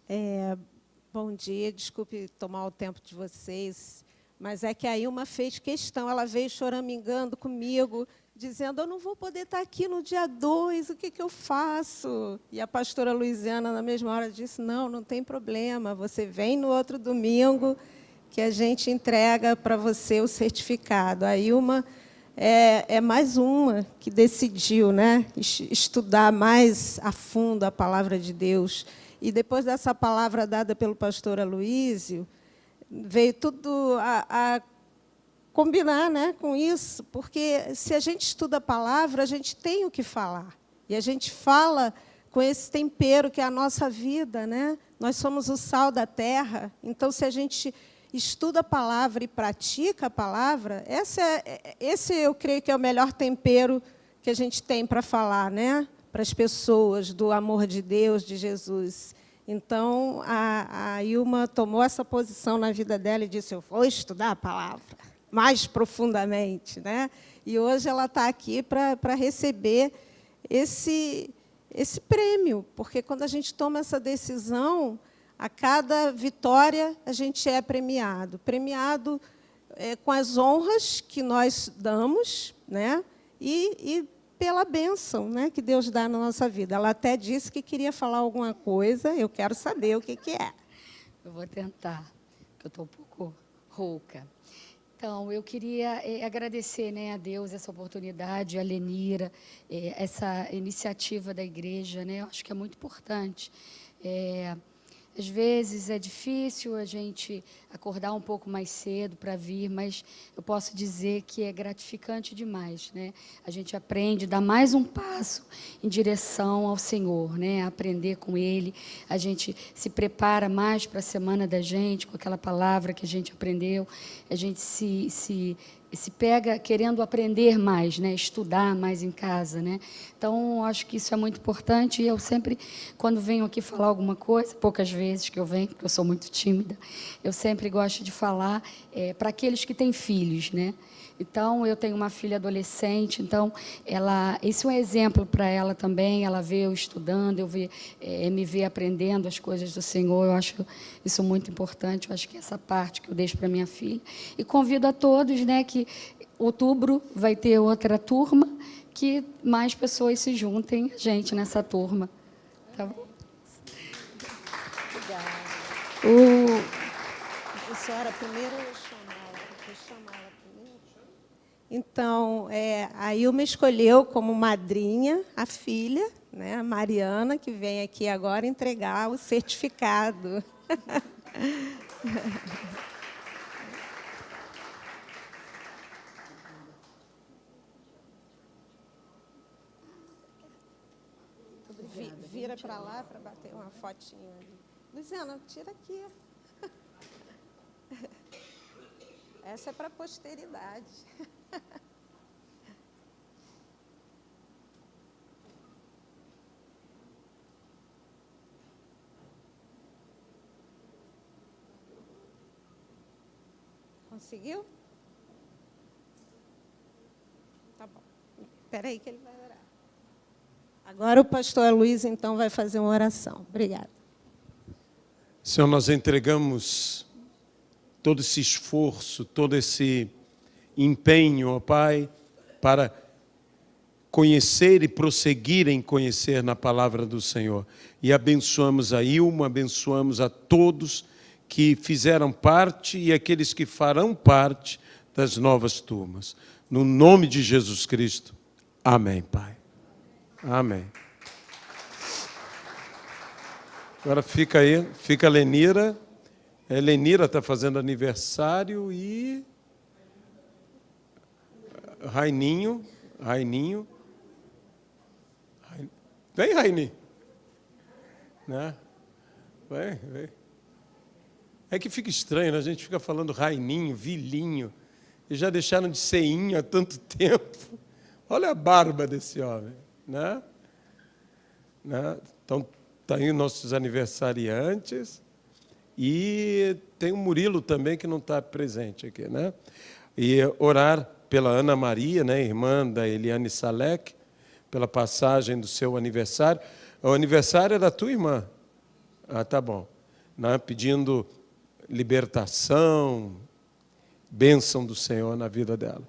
É a filha. Bom dia, desculpe tomar o tempo de vocês, mas é que a Ilma fez questão, ela veio choramingando comigo, dizendo, eu não vou poder estar aqui no dia 2, o que eu faço? E a pastora Luiziana, na mesma hora, disse, não tem problema, você vem no outro domingo, que a gente entrega para você o certificado. A Ilma é mais uma que decidiu, né, estudar mais a fundo a palavra de Deus. E depois dessa palavra dada pelo pastor Aloísio, veio tudo a combinar, né, com isso, porque se a gente estuda a palavra, a gente tem o que falar. E a gente fala com esse tempero que é a nossa vida, né? Nós somos o sal da terra. Então, se a gente estuda a palavra e pratica a palavra, esse eu creio que é o melhor tempero que a gente tem para falar, né? Para as pessoas, do amor de Deus, de Jesus. Então, a Ilma tomou essa posição na vida dela e disse, eu vou estudar a palavra mais profundamente, né? E hoje ela está aqui para receber esse prêmio, porque quando a gente toma essa decisão, a cada vitória a gente é premiado. Premiado com as honras que nós damos, né? E pela bênção, né, que Deus dá na nossa vida. Ela até disse que queria falar alguma coisa, eu quero saber o que é. Eu vou tentar, porque eu estou um pouco rouca. Então, eu queria agradecer, né, a Deus essa oportunidade, a Lenira, essa iniciativa da igreja, né, eu acho que é muito importante. Às vezes é difícil a gente acordar um pouco mais cedo para vir, mas eu posso dizer que é gratificante demais, né? A gente aprende, dá mais um passo em direção ao Senhor, né? Aprender com Ele, a gente se prepara mais para a semana da gente, com aquela palavra que a gente aprendeu, a gente se pega querendo aprender mais, né? Estudar mais em casa, né? Então, acho que isso é muito importante e eu sempre, quando venho aqui falar alguma coisa, poucas vezes que eu venho, porque eu sou muito tímida, eu sempre gosto de falar para aqueles que têm filhos, né? Então, eu tenho uma filha adolescente, então, esse é um exemplo para ela também, ela vê eu estudando, me vê aprendendo as coisas do Senhor, eu acho isso muito importante, eu acho que essa parte que eu deixo para minha filha. E convido a todos, né, que outubro vai ter outra turma, que mais pessoas se juntem a gente nessa turma. Tá bom? Obrigada. A senhora primeiro chamá-la primeiro. Então, a Ilma escolheu como madrinha a filha, né, a Mariana, que vem aqui agora entregar o certificado. Vira para lá para bater uma fotinha ali. Luciana, tira aqui. Essa é para a posteridade. Conseguiu? Tá bom. Espera aí que ele vai orar. Agora o pastor Luiz, então, vai fazer uma oração. Obrigada. Senhor, nós entregamos todo esse esforço, todo esse empenho, ó Pai, para conhecer e prosseguir em conhecer na palavra do Senhor. E abençoamos a Ilma, abençoamos a todos que fizeram parte e aqueles que farão parte das novas turmas. No nome de Jesus Cristo. Amém, Pai. Amém. Agora fica aí, fica a Lenira. A Lenira está fazendo aniversário e Raininho. Vem, Raininho. Né? Vem. É que fica estranho, né? A gente fica falando Raininho, Vilinho. E já deixaram de ser inho há tanto tempo. Olha a barba desse homem. Né? Então, está aí nossos aniversariantes. E tem o Murilo também, que não está presente aqui. Né? E orar pela Ana Maria, né, irmã da Eliane Salek, pela passagem do seu aniversário. O aniversário é da tua irmã. Ah, tá bom. Né? Pedindo libertação, bênção do Senhor na vida dela.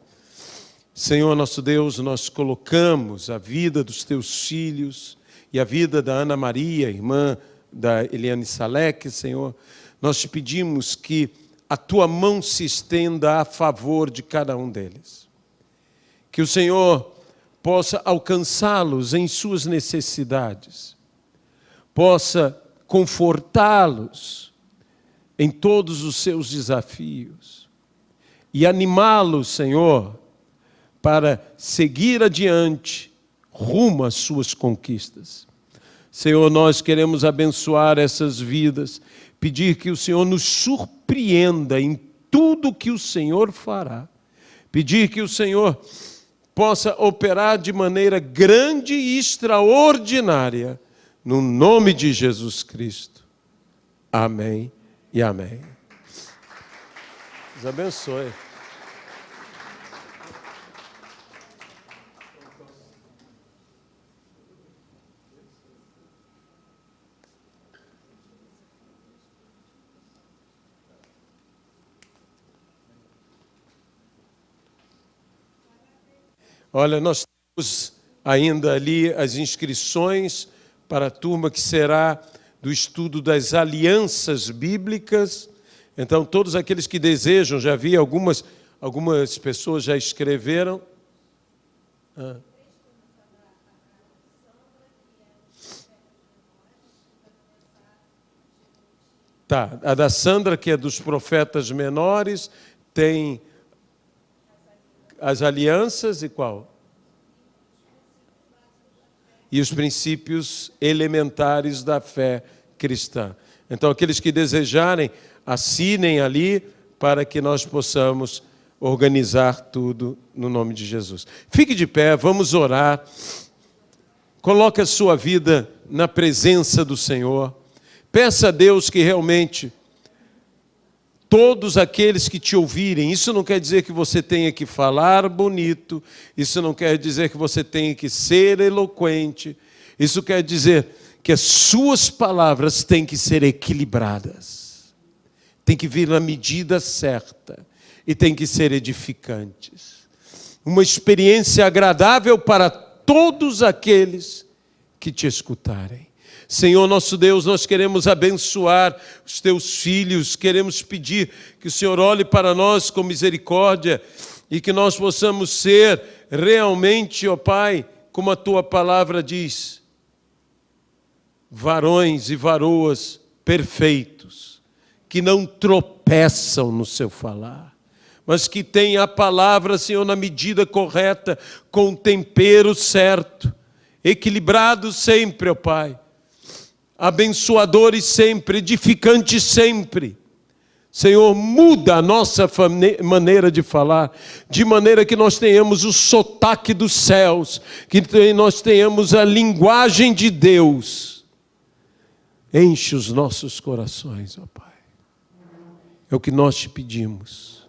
Senhor, nosso Deus, nós colocamos a vida dos teus filhos e a vida da Ana Maria, irmã da Eliane Salek, Senhor. Nós te pedimos que a tua mão se estenda a favor de cada um deles. Que o Senhor possa alcançá-los em suas necessidades, possa confortá-los em todos os seus desafios e animá-los, Senhor, para seguir adiante rumo às suas conquistas. Senhor, nós queremos abençoar essas vidas, pedir que o Senhor nos surpreenda surpreenda em tudo que o Senhor fará. Pedir que o Senhor possa operar de maneira grande e extraordinária, no nome de Jesus Cristo. Amém e amém. Deus abençoe. Olha, nós temos ainda ali as inscrições para a turma que será do estudo das alianças bíblicas. Então, todos aqueles que desejam, já vi algumas pessoas já escreveram. Tá, a da Sandra, que é dos profetas menores, tem as alianças e qual? E os princípios elementares da fé cristã. Então, aqueles que desejarem, assinem ali para que nós possamos organizar tudo no nome de Jesus. Fique de pé, vamos orar. Coloque a sua vida na presença do Senhor. Peça a Deus que realmente todos aqueles que te ouvirem, isso não quer dizer que você tenha que falar bonito, isso não quer dizer que você tenha que ser eloquente, isso quer dizer que as suas palavras têm que ser equilibradas, têm que vir na medida certa e têm que ser edificantes. Uma experiência agradável para todos aqueles que te escutarem. Senhor nosso Deus, nós queremos abençoar os teus filhos, queremos pedir que o Senhor olhe para nós com misericórdia e que nós possamos ser realmente, ó Pai, como a tua palavra diz, varões e varoas perfeitos, que não tropeçam no seu falar, mas que têm a palavra, Senhor, na medida correta, com o tempero certo, equilibrado sempre, ó Pai, abençoadores sempre, edificantes sempre. Senhor, muda a nossa maneira de falar, de maneira que nós tenhamos o sotaque dos céus, que nós tenhamos a linguagem de Deus. Enche os nossos corações, ó Pai. É o que nós te pedimos,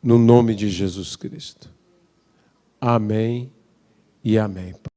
no nome de Jesus Cristo. Amém e amém, Pai.